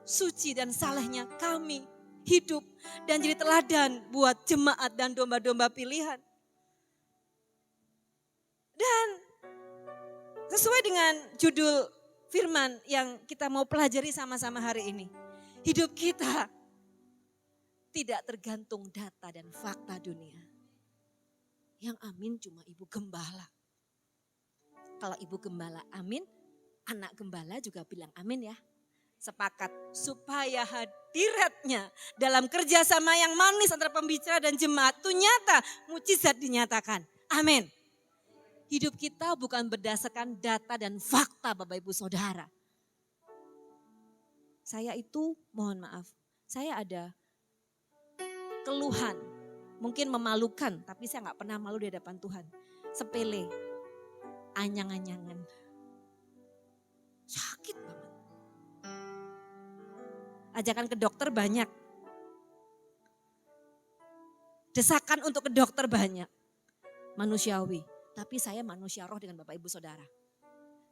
Speaker 3: suci dan salehnya kami hidup dan jadi teladan buat jemaat dan domba-domba pilihan. Dan sesuai dengan judul firman yang kita mau pelajari sama-sama hari ini. Hidup kita tidak tergantung data dan fakta dunia. Yang amin cuma ibu gembala. Kalau ibu gembala amin, anak gembala juga bilang amin ya. Sepakat supaya hadiratnya dalam kerjasama yang manis antara pembicara dan jemaat itu nyata, mukjizat dinyatakan. Amin. Hidup kita bukan berdasarkan data dan fakta Bapak Ibu Saudara. Saya itu mohon maaf, saya ada keluhan, mungkin memalukan tapi saya gak pernah malu di hadapan Tuhan. Sepele, anyang-anyangan, sakit banget. Ajakan ke dokter banyak. Desakan untuk ke dokter banyak. Manusiawi. Tapi saya manusia roh dengan Bapak Ibu Saudara.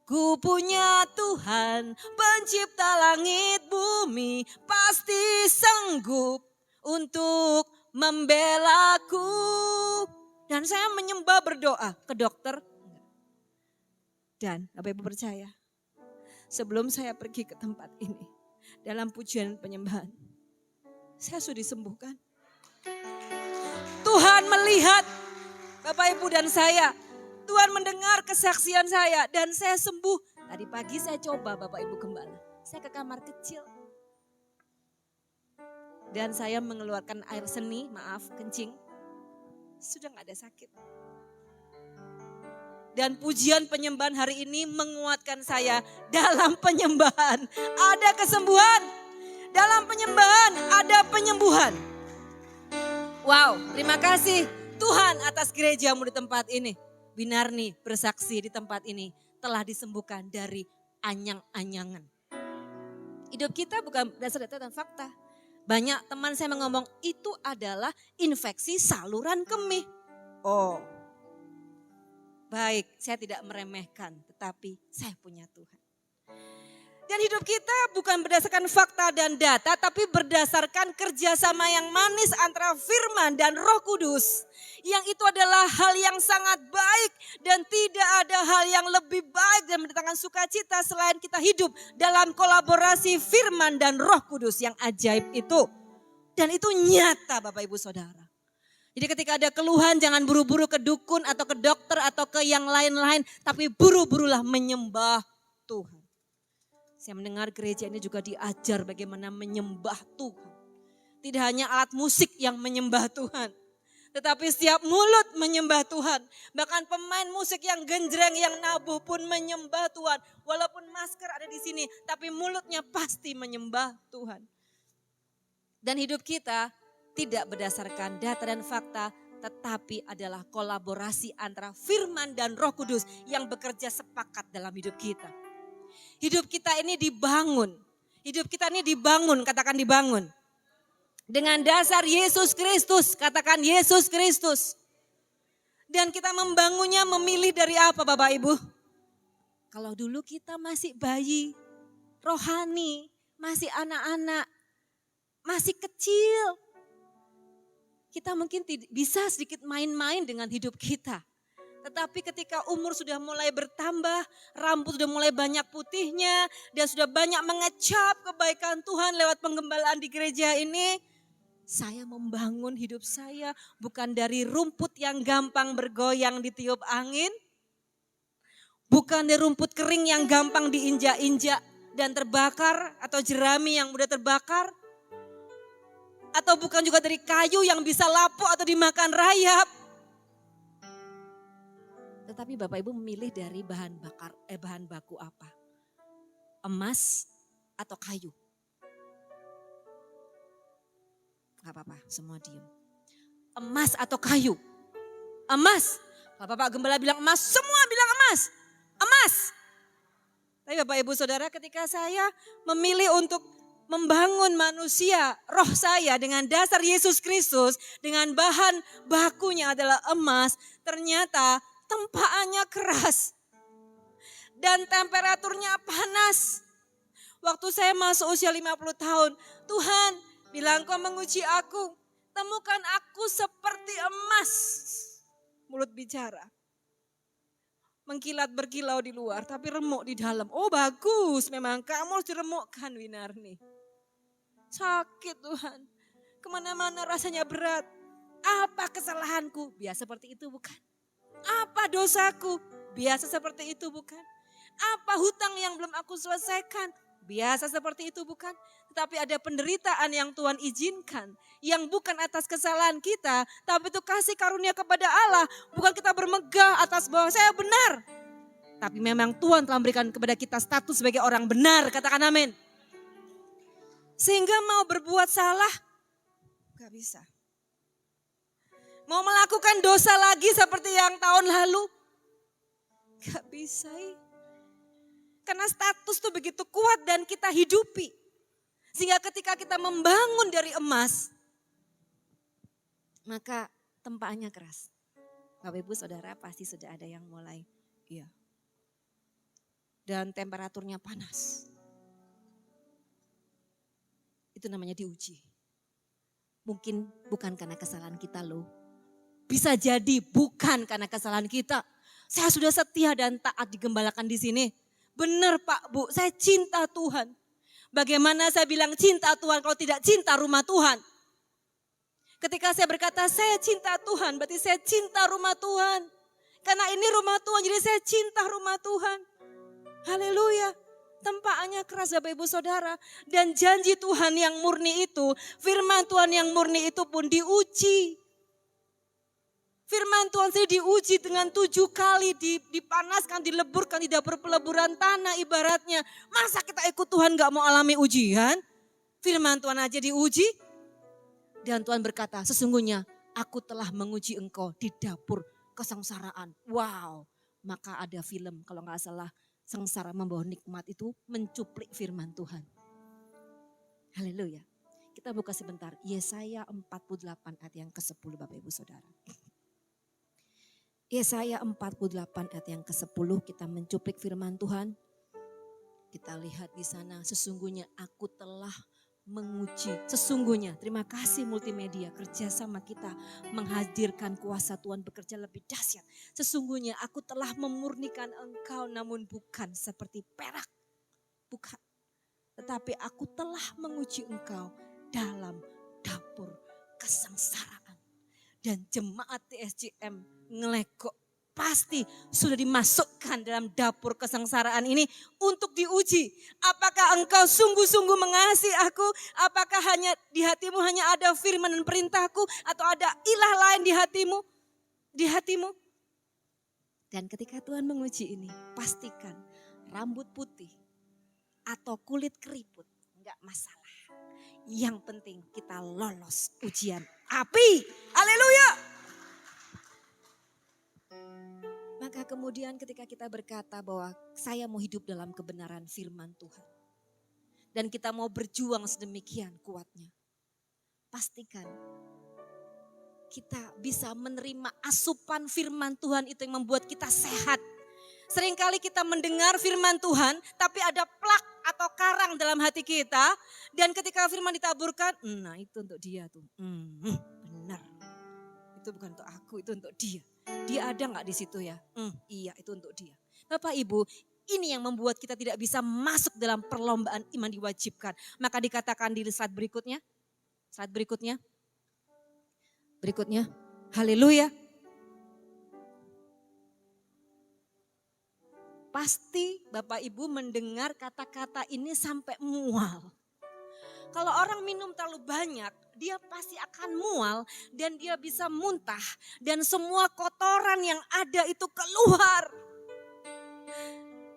Speaker 3: Ku punya Tuhan pencipta langit bumi. Pasti sanggup untuk membelaku. Dan saya menyembah berdoa ke dokter. Dan Bapak Ibu percaya. Sebelum saya pergi ke tempat ini. Dalam pujian penyembahan. Saya sudah disembuhkan. Tuhan melihat Bapak Ibu dan saya. Tuhan mendengar kesaksian saya dan saya sembuh. Tadi pagi saya coba Bapak Ibu Gembala. Saya ke kamar kecil. Dan saya mengeluarkan air seni, maaf kencing. Sudah gak ada sakit. Dan pujian penyembahan hari ini menguatkan saya dalam penyembahan. Ada kesembuhan. Dalam penyembahan ada penyembuhan. Wow, terima kasih Tuhan atas gerejamu di tempat ini. Binarni bersaksi di tempat ini telah disembuhkan dari anyang-anyangan. Hidup kita bukan berdasar data dan fakta. Banyak teman saya ngomong itu adalah infeksi saluran kemih. Oh. Baik, saya tidak meremehkan, tetapi saya punya Tuhan. Dan hidup kita bukan berdasarkan fakta dan data, tapi berdasarkan kerjasama yang manis antara firman dan Roh Kudus. Yang itu adalah hal yang sangat baik dan tidak ada hal yang lebih baik dan mendatangkan sukacita selain kita hidup dalam kolaborasi firman dan Roh Kudus yang ajaib itu. Dan itu nyata Bapak Ibu Saudara. Jadi ketika ada keluhan jangan buru-buru ke dukun atau ke dokter atau ke yang lain-lain. Tapi buru-burulah menyembah Tuhan. Saya mendengar gereja ini juga diajar bagaimana menyembah Tuhan. Tidak hanya alat musik yang menyembah Tuhan. Tetapi setiap mulut menyembah Tuhan. Bahkan pemain musik yang genjreng, yang nabuh pun menyembah Tuhan. Walaupun masker ada di sini, tapi mulutnya pasti menyembah Tuhan. Dan hidup kita tidak berdasarkan data dan fakta, tetapi adalah kolaborasi antara firman dan Roh Kudus yang bekerja sepakat dalam hidup kita. Hidup kita ini dibangun. Hidup kita ini dibangun, katakan dibangun. Dengan dasar Yesus Kristus, katakan Yesus Kristus. Dan kita membangunnya memilih dari apa Bapak Ibu? Kalau dulu kita masih bayi, rohani, masih anak-anak. masih kecil. Kita mungkin bisa sedikit main-main dengan hidup kita. Tetapi ketika umur sudah mulai bertambah, rambut sudah mulai banyak putihnya, dan sudah banyak mengecap kebaikan Tuhan lewat penggembalaan di gereja ini, saya membangun hidup saya bukan dari rumput yang gampang bergoyang ditiup angin, bukan dari rumput kering yang gampang diinjak-injak dan terbakar, atau jerami yang mudah terbakar, atau bukan juga dari kayu yang bisa lapuk atau dimakan rayap. Tetapi Bapak Ibu memilih dari bahan baku apa? Emas atau kayu? Gak apa-apa, semua diem. Emas atau kayu? Emas. Kalau Bapak Gembala bilang emas, semua bilang emas. Emas. Tapi Bapak Ibu Saudara, ketika saya memilih untuk membangun manusia, roh saya dengan dasar Yesus Kristus, dengan bahan bakunya adalah emas, ternyata tempaannya keras dan temperaturnya panas. Waktu saya masuk usia 50 tahun, Tuhan bilang, kau menguji aku, temukan aku seperti emas. Mulut bicara, mengkilat berkilau di luar tapi remuk di dalam. Oh bagus, memang kamu harus diremukkan Winarni. Sakit Tuhan, kemana-mana rasanya berat. Apa kesalahanku? Biasa seperti itu bukan? Apa dosaku? Biasa seperti itu bukan? Apa hutang yang belum aku selesaikan? Biasa seperti itu bukan? Tetapi ada penderitaan yang Tuhan izinkan, yang bukan atas kesalahan kita, tapi itu kasih karunia kepada Allah. Bukan kita bermegah atas bahwa saya benar, tapi memang Tuhan telah memberikan kepada kita status sebagai orang benar, katakan amin. Sehingga mau berbuat salah, gak bisa. Mau melakukan dosa lagi seperti yang tahun lalu, gak bisa. Karena status itu begitu kuat dan kita hidupi. Sehingga ketika kita membangun dari emas, maka tempaannya keras. Bapak Ibu Saudara pasti sudah ada yang mulai, iya. Dan temperaturnya panas. Itu namanya diuji. Mungkin bukan karena kesalahan kita loh. Bisa jadi bukan karena kesalahan kita. Saya sudah setia dan taat digembalakan di sini. Benar Pak Bu, saya cinta Tuhan. Bagaimana saya bilang cinta Tuhan kalau tidak cinta rumah Tuhan? Ketika saya berkata saya cinta Tuhan, berarti saya cinta rumah Tuhan. Karena ini rumah Tuhan, jadi saya cinta rumah Tuhan. Haleluya. Tempaannya keras Bapak Ibu Saudara. Dan janji Tuhan yang murni itu, firman Tuhan yang murni itu pun diuji. Firman Tuhan saya diuji dengan 7 kali, dipanaskan, dileburkan di dapur peleburan tanah ibaratnya. Masa kita ikut Tuhan gak mau alami ujian? Firman Tuhan aja diuji. Dan Tuhan berkata, sesungguhnya aku telah menguji engkau di dapur kesengsaraan. Wow, maka ada film kalau gak salah, sengsara membawa nikmat itu mencuplik firman Tuhan. Haleluya. Kita buka sebentar, Yesaya 48 ayat yang ke-10 Bapak Ibu Saudara. Yesaya 48 ayat yang ke-10 kita mencuplik firman Tuhan. Kita lihat di sana, sesungguhnya aku telah menguji. Sesungguhnya, terima kasih multimedia kerjasama kita menghadirkan kuasa Tuhan bekerja lebih dahsyat. Sesungguhnya aku telah memurnikan engkau namun bukan seperti perak. Bukan. Tetapi aku telah menguji engkau dalam dapur kesengsaraan. Dan jemaat TSJM ngelekok pasti sudah dimasukkan dalam dapur kesengsaraan ini untuk diuji. Apakah engkau sungguh-sungguh mengasihi aku? Apakah hanya di hatimu hanya ada firman dan perintahku? Atau ada ilah lain di hatimu? Di hatimu? Dan ketika Tuhan menguji ini, pastikan rambut putih atau kulit keriput enggak masalah. Yang penting kita lolos ujian api. Haleluya. Maka kemudian ketika kita berkata bahwa saya mau hidup dalam kebenaran firman Tuhan. Dan kita mau berjuang sedemikian kuatnya. Pastikan kita bisa menerima asupan firman Tuhan itu yang membuat kita sehat. Seringkali kita mendengar firman Tuhan tapi ada plak atau karang dalam hati kita. Dan ketika firman ditaburkan, nah itu untuk dia tuh. Benar. Itu bukan untuk aku, itu untuk dia. Dia ada gak di situ ya? Iya, itu untuk dia. Bapak Ibu, ini yang membuat kita tidak bisa masuk dalam perlombaan iman diwajibkan. Maka dikatakan di slide berikutnya. Slide berikutnya. Berikutnya. Haleluya. Pasti Bapak Ibu mendengar kata-kata ini sampai mual. Kalau orang minum terlalu banyak, dia pasti akan mual dan dia bisa muntah. Dan semua kotoran yang ada itu keluar.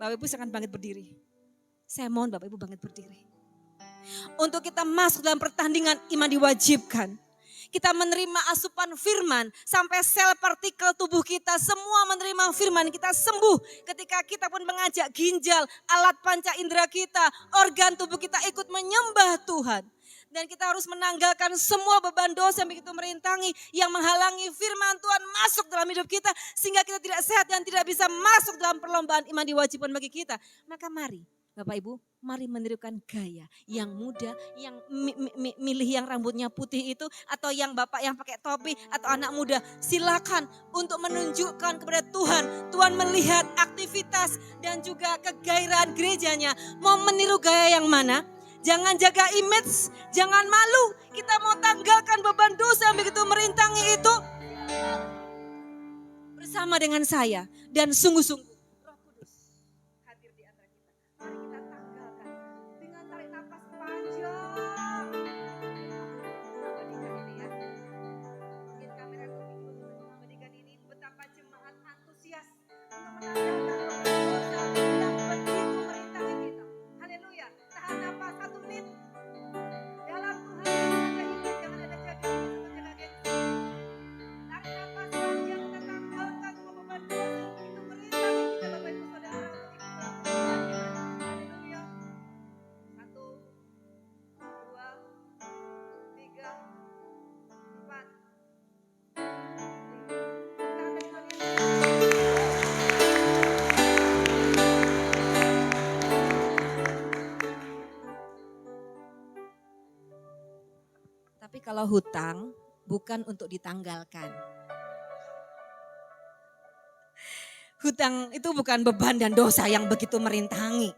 Speaker 3: Bapak Ibu silakan bangkit berdiri. Saya mohon Bapak Ibu bangkit berdiri. Untuk kita masuk dalam pertandingan iman diwajibkan. Kita menerima asupan firman sampai sel partikel tubuh kita semua menerima firman, kita sembuh ketika kita pun mengajak ginjal, alat panca indera kita, organ tubuh kita ikut menyembah Tuhan. Dan kita harus menanggalkan semua beban dosa yang begitu merintangi, yang menghalangi firman Tuhan masuk dalam hidup kita sehingga kita tidak sehat dan tidak bisa masuk dalam perlombaan iman diwajibkan bagi kita. Maka mari Bapak Ibu, mari menirukan gaya yang muda, yang milih yang rambutnya putih itu, atau yang bapak yang pakai topi, atau anak muda. Silakan untuk menunjukkan kepada Tuhan. Tuhan melihat aktivitas dan juga kegairahan gerejanya. Mau meniru gaya yang mana? Jangan jaga image, jangan malu. Kita mau tanggalkan beban dosa yang begitu merintangi itu. Bersama dengan saya dan sungguh-sungguh. Tapi kalau hutang bukan untuk ditanggalkan. Hutang itu bukan beban dan dosa yang begitu merintangi.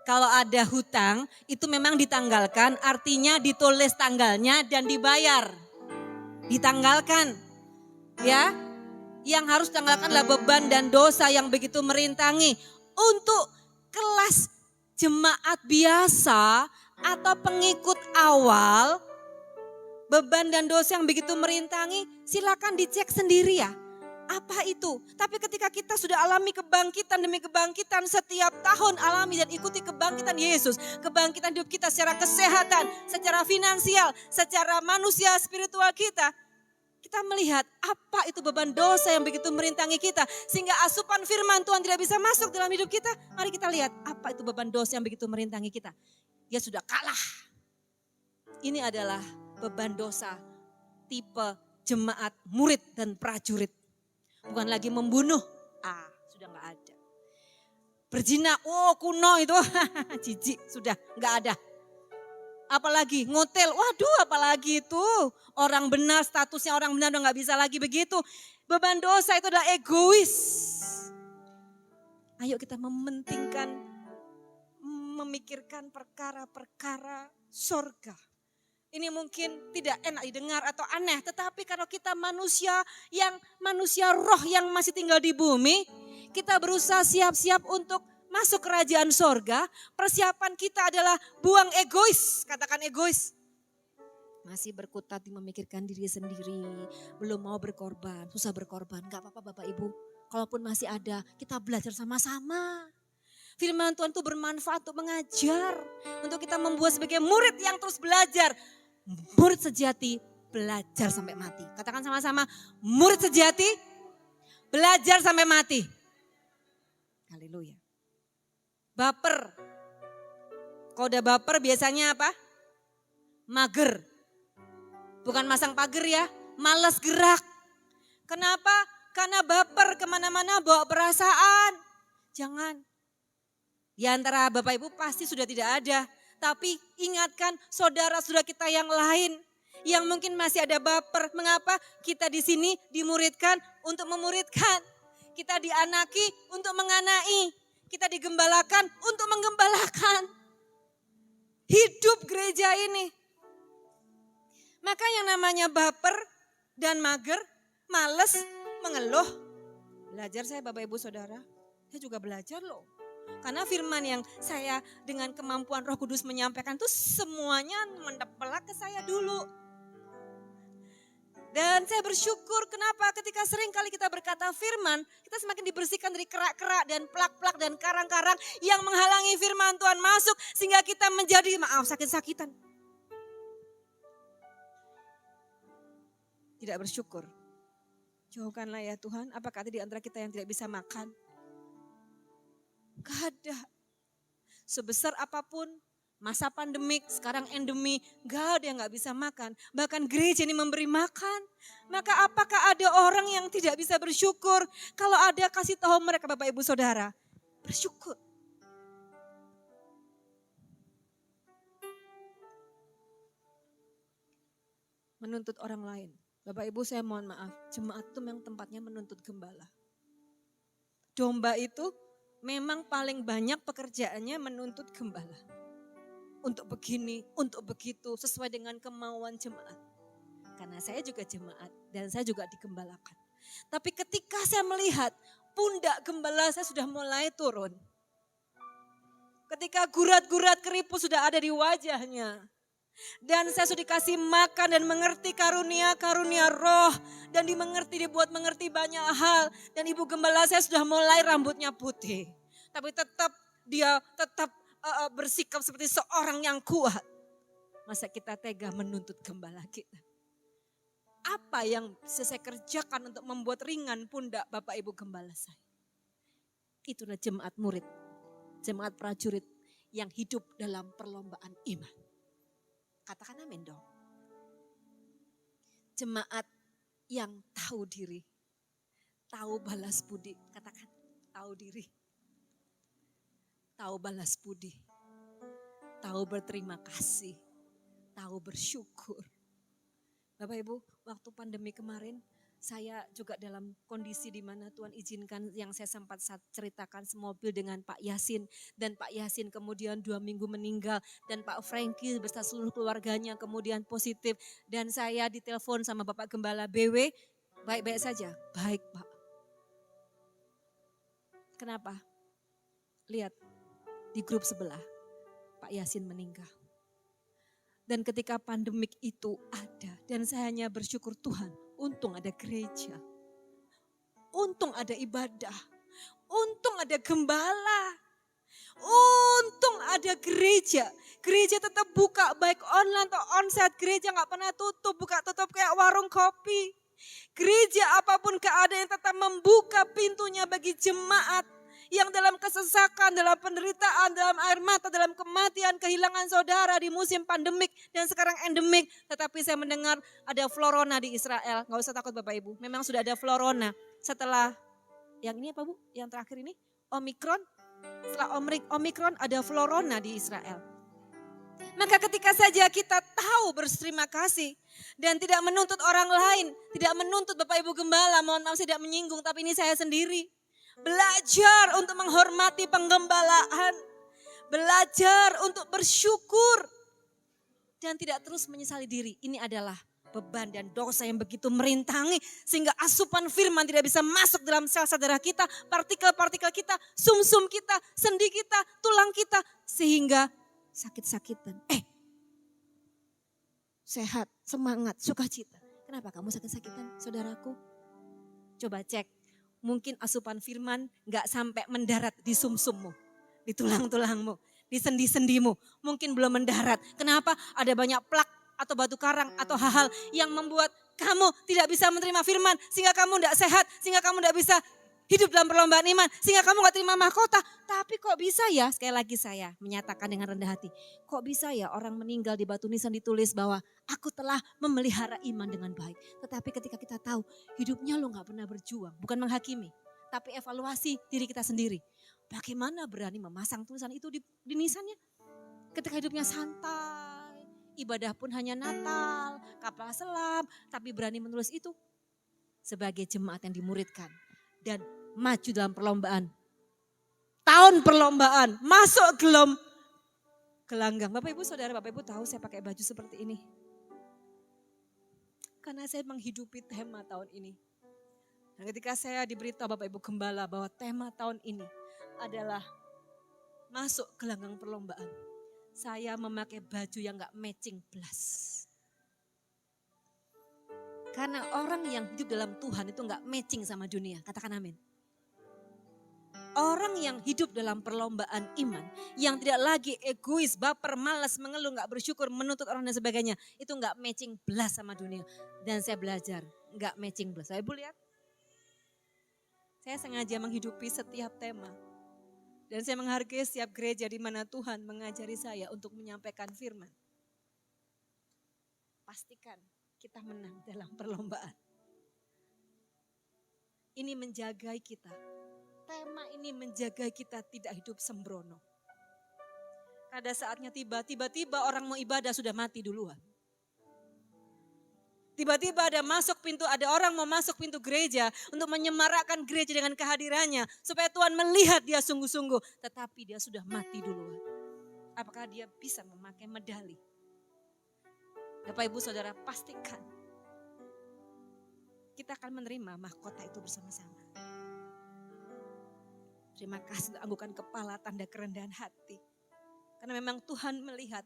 Speaker 3: Kalau ada hutang itu memang ditanggalkan, artinya ditulis tanggalnya dan dibayar. Ditanggalkan. Ya. Yang harus ditanggalkan adalah beban dan dosa yang begitu merintangi. Untuk kelas jemaat biasa atau pengikut awal, beban dan dosa yang begitu merintangi, silakan dicek sendiri ya. Apa itu? Tapi ketika kita sudah alami kebangkitan demi kebangkitan, setiap tahun alami dan ikuti kebangkitan Yesus. Kebangkitan hidup kita secara kesehatan, secara finansial, secara manusia spiritual kita. Kita melihat apa itu beban dosa yang begitu merintangi kita. Sehingga asupan firman Tuhan tidak bisa masuk dalam hidup kita. Mari kita lihat apa itu beban dosa yang begitu merintangi kita. Dia sudah kalah. Ini adalah beban dosa tipe jemaat murid dan prajurit. Bukan lagi membunuh, sudah gak ada. Berzina, kuno itu, jijik, sudah gak ada. Apalagi ngotel, waduh apalagi itu. Orang benar, statusnya orang benar udah gak bisa lagi begitu. Beban dosa itu adalah egois. Ayo kita mementingkan, memikirkan perkara-perkara sorga. Ini mungkin tidak enak didengar atau aneh, tetapi kalau kita manusia roh yang masih tinggal di bumi, kita berusaha siap-siap untuk masuk kerajaan sorga. Persiapan kita adalah buang egois, katakan egois. Masih berkutat memikirkan diri sendiri, belum mau berkorban, susah berkorban, gak apa-apa Bapak Ibu. Kalaupun masih ada, kita belajar sama-sama. Firman Tuhan itu bermanfaat untuk mengajar, untuk kita membuat sebagai murid yang terus belajar. Murid sejati belajar sampai mati. Katakan sama-sama, murid sejati belajar sampai mati. Haleluya. Baper. Kalau udah baper biasanya apa? Mager. Bukan masang pagar ya, malas gerak. Kenapa? Karena baper kemana-mana bawa perasaan. Jangan. Di antara Bapak Ibu pasti sudah tidak ada. Tapi ingatkan saudara-saudara kita yang lain yang mungkin masih ada baper. Mengapa? Kita di sini dimuridkan untuk memuridkan. Kita dianaki untuk menganai. Kita digembalakan untuk menggembalakan. Hidup gereja ini. Maka yang namanya baper dan mager, males, mengeluh. Belajar saya Bapak Ibu Saudara, saya juga belajar loh. Karena firman yang saya dengan kemampuan Roh Kudus menyampaikan itu semuanya mendepelak ke saya dulu. Dan saya bersyukur kenapa ketika sering kali kita berkata firman, kita semakin dibersihkan dari kerak-kerak dan plak-plak dan karang-karang yang menghalangi firman Tuhan masuk. Sehingga kita menjadi sakit-sakitan. Tidak bersyukur. Jauhkanlah ya Tuhan, apakah ada di antara kita yang tidak bisa makan? Gak ada. Sebesar apapun masa pandemik, sekarang endemi, gak ada yang gak bisa makan. Bahkan gereja ini memberi makan. Maka apakah ada orang yang tidak bisa bersyukur? Kalau ada, kasih tahu mereka Bapak Ibu Saudara. Bersyukur. Menuntut orang lain. Bapak Ibu saya mohon maaf, jemaat itu memang tempatnya menuntut gembala. Domba itu memang paling banyak pekerjaannya menuntut gembala. Untuk begini, untuk begitu, sesuai dengan kemauan jemaat. Karena saya juga jemaat dan saya juga digembalakan. Tapi ketika saya melihat pundak gembala saya sudah mulai turun. Ketika gurat-gurat keriput sudah ada di wajahnya. Dan saya sudah dikasih makan dan mengerti karunia-karunia roh. Dan dibuat mengerti banyak hal. Dan ibu gembala saya sudah mulai rambutnya putih. Tapi dia tetap bersikap seperti seorang yang kuat. Masa kita tega menuntut gembala kita? Apa yang saya kerjakan untuk membuat ringan pundak Bapak Ibu gembala saya? Itulah jemaat murid, jemaat prajurit yang hidup dalam perlombaan iman. Katakan amin dong. Jemaat yang tahu diri, tahu balas budi. Katakan tahu diri, tahu balas budi, tahu berterima kasih, tahu bersyukur. Bapak Ibu, waktu pandemi kemarin saya juga dalam kondisi di mana Tuhan izinkan yang saya sempat ceritakan semobil dengan Pak Yasin. Dan Pak Yasin kemudian 2 minggu meninggal. Dan Pak Franky beserta seluruh keluarganya kemudian positif. Dan saya ditelepon sama Bapak Gembala BW, baik-baik saja. Baik Pak. Kenapa? Lihat di grup sebelah Pak Yasin meninggal. Dan ketika pandemik itu ada dan saya hanya bersyukur Tuhan, untung ada gereja, untung ada ibadah, untung ada gembala, untung ada gereja. Gereja tetap buka baik online atau onsite, gereja gak pernah tutup, buka tutup kayak warung kopi. Gereja apapun keadaan tetap membuka pintunya bagi jemaat yang dalam kesesakan, dalam penderitaan, dalam air mata, dalam kematian, kehilangan saudara di musim pandemik dan sekarang endemik. Tetapi saya mendengar ada florona di Israel. Gak usah takut Bapak Ibu, memang sudah ada florona. Setelah yang ini apa Bu? Yang terakhir ini Omikron. Setelah Omikron ada florona di Israel. Maka ketika saja kita tahu berterima kasih dan tidak menuntut orang lain, tidak menuntut Bapak Ibu Gembala, mohon maaf saya tidak menyinggung tapi ini saya sendiri. Belajar untuk menghormati penggembalaan. Belajar untuk bersyukur. Dan tidak terus menyesali diri. Ini adalah beban dan dosa yang begitu merintangi. Sehingga asupan firman tidak bisa masuk dalam sel-sel darah kita. Partikel-partikel kita, sum-sum kita, sendi kita, tulang kita. Sehingga sakit-sakitan. Sehat, semangat, sukacita. Kenapa kamu sakit-sakitan saudaraku? Coba cek. Mungkin asupan firman gak sampai mendarat di sumsummu, di tulang-tulangmu, di sendi-sendimu. Mungkin belum mendarat. Kenapa? Ada banyak plak atau batu karang atau hal-hal yang membuat kamu tidak bisa menerima firman. Sehingga kamu gak sehat, sehingga kamu gak bisa hidup dalam perlombaan iman. Sehingga kamu gak terima mahkota. Tapi kok bisa ya, sekali lagi saya menyatakan dengan rendah hati. Kok bisa ya orang meninggal di batu nisan ditulis bahwa aku telah memelihara iman dengan baik. Tetapi ketika kita tahu hidupnya lo gak pernah berjuang. Bukan menghakimi, tapi evaluasi diri kita sendiri. Bagaimana berani memasang tulisan itu di nisannya? Ketika hidupnya santai, ibadah pun hanya Natal, kapal selam, tapi berani menulis itu sebagai jemaat yang dimuridkan dan maju dalam perlombaan. Tahun perlombaan, masuk gelanggang. Bapak Ibu Saudara, Bapak Ibu tahu saya pakai baju seperti ini. Karena saya menghidupi tema tahun ini. Dan ketika saya diberitahu Bapak Ibu Gembala bahwa tema tahun ini adalah masuk gelanggang perlombaan. Saya memakai baju yang gak matching belas. Karena orang yang hidup dalam Tuhan itu gak matching sama dunia. Katakan amin. Orang yang hidup dalam perlombaan iman, yang tidak lagi egois, baper, malas, mengeluh, gak bersyukur, menuntut orang dan sebagainya. Itu gak matching belas sama dunia. Dan saya belajar gak matching belas. Ibu lihat. Saya sengaja menghidupi setiap tema. Dan saya menghargai setiap gereja di mana Tuhan mengajari saya untuk menyampaikan firman. Pastikan kita menang dalam perlombaan. Ini menjaga kita. Tema ini menjaga kita tidak hidup sembrono. Ada saatnya tiba-tiba orang mau ibadah sudah mati duluan. Tiba-tiba ada orang mau masuk pintu gereja untuk menyemarakkan gereja dengan kehadirannya. Supaya Tuhan melihat dia sungguh-sungguh. Tetapi dia sudah mati duluan. Apakah dia bisa memakai medali? Bapak Ibu Saudara pastikan. Kita akan menerima mahkota itu bersama-sama. Terima kasih untuk anggukan kepala tanda kerendahan hati. Karena memang Tuhan melihat.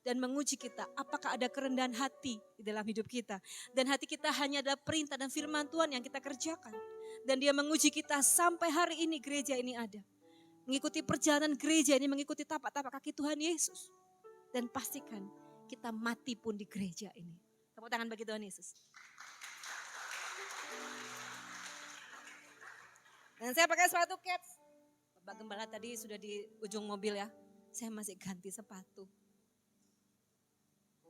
Speaker 3: Dan menguji kita, apakah ada kerendahan hati di dalam hidup kita. Dan hati kita hanya ada perintah dan firman Tuhan yang kita kerjakan. Dan dia menguji kita sampai hari ini gereja ini ada. Mengikuti perjalanan gereja ini, mengikuti tapak-tapak kaki Tuhan Yesus. Dan pastikan kita mati pun di gereja ini. Tepuk tangan bagi Tuhan Yesus. Dan saya pakai sepatu kets. Bapak Gembala tadi sudah di ujung mobil ya. Saya masih ganti sepatu.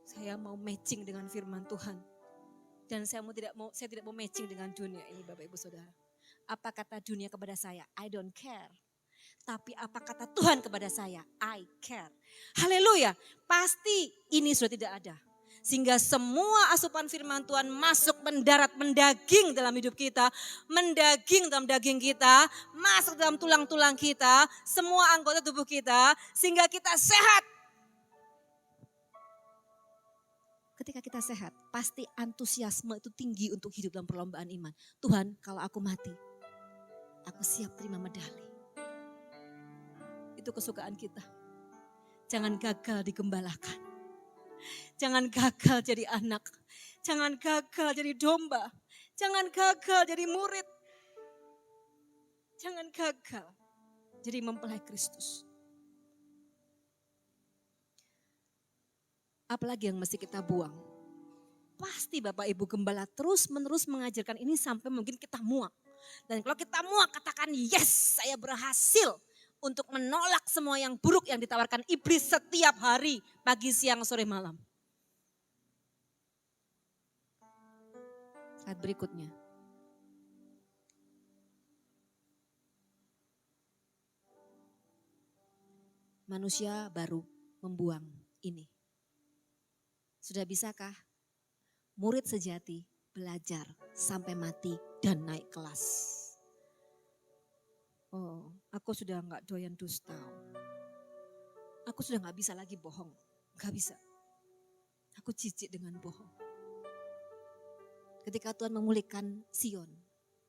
Speaker 3: Saya mau matching dengan firman Tuhan. Dan saya tidak mau matching dengan dunia ini Bapak Ibu Saudara. Apa kata dunia kepada saya? I don't care. Tapi apa kata Tuhan kepada saya? I care. Haleluya. Pasti ini sudah tidak ada. Sehingga semua asupan firman Tuhan masuk mendarat, mendaging dalam hidup kita. Mendaging dalam daging kita. Masuk dalam tulang-tulang kita. Semua anggota tubuh kita. Sehingga kita sehat. Ketika kita sehat, pasti antusiasme itu tinggi untuk hidup dalam perlombaan iman. Tuhan, kalau aku mati, aku siap terima medali. Itu kesukaan kita. Jangan gagal digembalakan. Jangan gagal jadi anak. Jangan gagal jadi domba. Jangan gagal jadi murid. Jangan gagal jadi mempelai Kristus. Apalagi yang mesti kita buang. Pasti Bapak Ibu Gembala terus menerus mengajarkan ini sampai mungkin kita muak. Dan kalau kita muak katakan yes, saya berhasil untuk menolak semua yang buruk yang ditawarkan iblis setiap hari, pagi, siang, sore, malam. Saat berikutnya. Manusia baru membuang ini. Sudah bisakah murid sejati belajar sampai mati dan naik kelas? Oh, aku sudah enggak doyan dusta. Aku sudah enggak bisa lagi bohong. Enggak bisa. Aku jijik dengan bohong. Ketika Tuhan memulihkan Sion,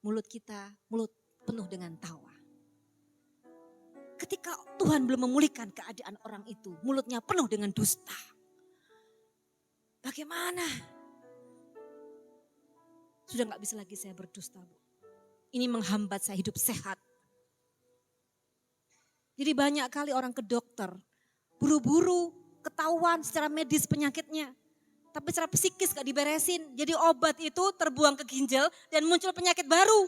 Speaker 3: mulut penuh dengan tawa. Ketika Tuhan belum memulihkan keadaan orang itu, mulutnya penuh dengan dusta. Bagaimana? Sudah gak bisa lagi saya berdusta, Bu. Ini menghambat saya hidup sehat. Jadi banyak kali orang ke dokter, buru-buru ketahuan secara medis penyakitnya. Tapi secara psikis gak diberesin. Jadi obat itu terbuang ke ginjal dan muncul penyakit baru.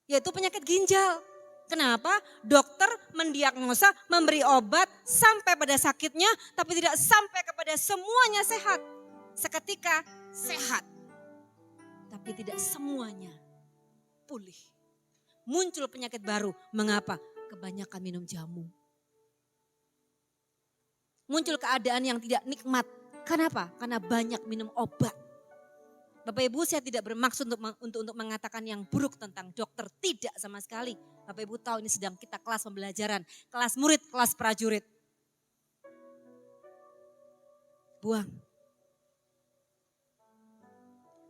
Speaker 3: Yaitu penyakit ginjal. Kenapa? Dokter mendiagnosa, memberi obat sampai pada sakitnya, tapi tidak sampai kepada semuanya sehat. Seketika sehat, tapi tidak semuanya pulih. Muncul penyakit baru. Mengapa? kebanyakan minum jamu. Muncul keadaan yang tidak nikmat. Kenapa? Karena banyak minum obat. Bapak Ibu, saya tidak bermaksud untuk mengatakan yang buruk tentang dokter. Tidak sama sekali. Bapak Ibu tahu ini sedang kita kelas pembelajaran. Kelas murid, kelas prajurit. Buang.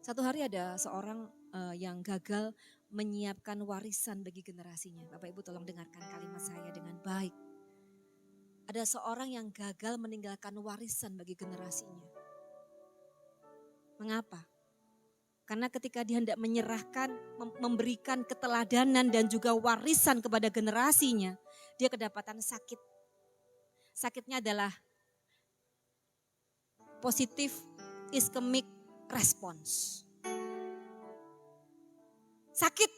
Speaker 3: Satu hari ada seorang yang gagal menyiapkan warisan bagi generasinya. Bapak Ibu tolong dengarkan kalimat saya dengan baik. Ada seorang yang gagal meninggalkan warisan bagi generasinya. Mengapa? Karena ketika dia hendak menyerahkan, memberikan keteladanan dan juga warisan kepada generasinya, dia kedapatan sakit. Sakitnya adalah positif ischemic response. Sakit.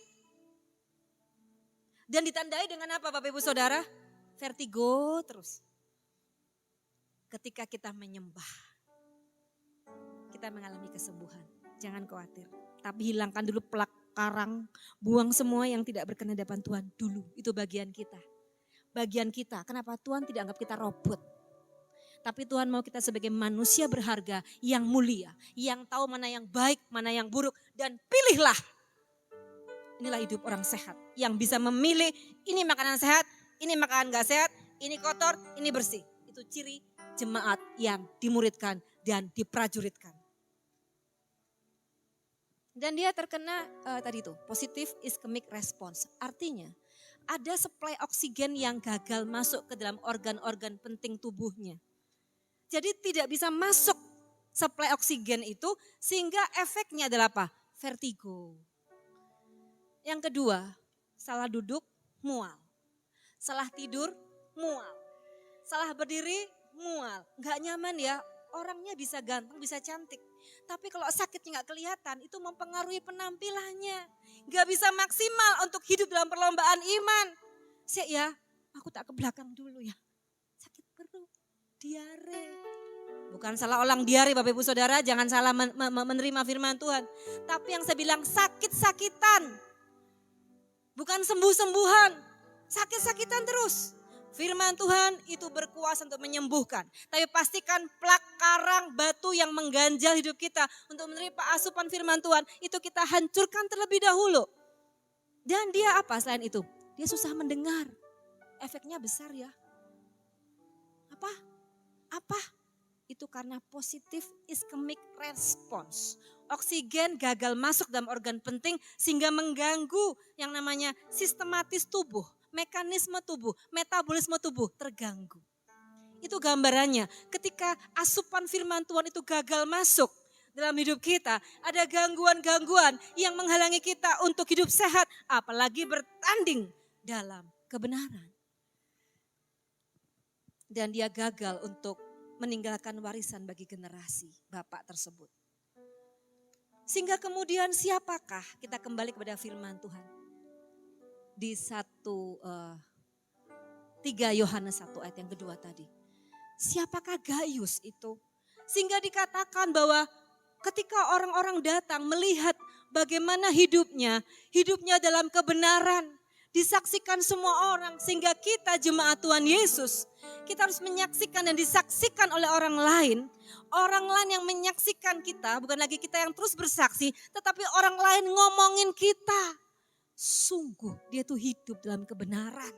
Speaker 3: Dan ditandai dengan apa Bapak Ibu Saudara? Vertigo terus. Ketika kita menyembah, kita mengalami kesembuhan. Jangan khawatir. Tapi hilangkan dulu pelak karang, buang semua yang tidak berkenan di hadapan Tuhan dulu. Itu bagian kita. Bagian kita. Kenapa Tuhan tidak anggap kita robot? Tapi Tuhan mau kita sebagai manusia berharga yang mulia. Yang tahu mana yang baik, mana yang buruk. Dan pilihlah. Inilah hidup orang sehat. Yang bisa memilih ini makanan sehat, ini makanan gak sehat, ini kotor, ini bersih. Itu ciri jemaat yang dimuridkan dan diprajuritkan. Dan dia terkena tadi itu positif ischemic response. Artinya ada suplai oksigen yang gagal masuk ke dalam organ-organ penting tubuhnya. Jadi tidak bisa masuk suplai oksigen itu sehingga efeknya adalah apa? Vertigo. Yang kedua, salah duduk, mual. Salah tidur, mual. Salah berdiri, mual. Gak nyaman ya, orangnya bisa ganteng, bisa cantik. Tapi kalau sakitnya gak kelihatan, itu mempengaruhi penampilannya. Gak bisa maksimal untuk hidup dalam perlombaan iman. Ya, aku tak ke belakang dulu ya. Sakit perut, diare. Bukan salah orang diare Bapak Ibu Saudara, jangan salah menerima firman Tuhan. Tapi yang saya bilang sakit-sakitan. Bukan sembuh-sembuhan, sakit-sakitan terus. Firman Tuhan itu berkuasa untuk menyembuhkan. Tapi pastikan plak karang batu yang mengganjal hidup kita untuk menerima asupan firman Tuhan. Itu kita hancurkan terlebih dahulu. Dan dia apa selain itu? Dia susah mendengar. Efeknya besar ya. Apa? Itu karena positif ischemic response. Oksigen gagal masuk dalam organ penting sehingga mengganggu yang namanya sistematis tubuh. Mekanisme tubuh, metabolisme tubuh terganggu. Itu gambarannya ketika asupan firman Tuhan itu gagal masuk dalam hidup kita. Ada gangguan-gangguan yang menghalangi kita untuk hidup sehat. Apalagi bertanding dalam kebenaran. Dan dia gagal untuk meninggalkan warisan bagi generasi bapak tersebut. Sehingga kemudian siapakah kita kembali kepada firman Tuhan. Di 3 Yohanes 1 ayat yang kedua tadi. Siapakah Gaius itu? Sehingga dikatakan bahwa ketika orang-orang datang melihat bagaimana hidupnya dalam kebenaran. Disaksikan semua orang sehingga kita jemaat Tuhan Yesus. Kita harus menyaksikan dan disaksikan oleh orang lain. Orang lain yang menyaksikan kita, bukan lagi kita yang terus bersaksi. Tetapi orang lain ngomongin kita. Sungguh dia tuh hidup dalam kebenaran.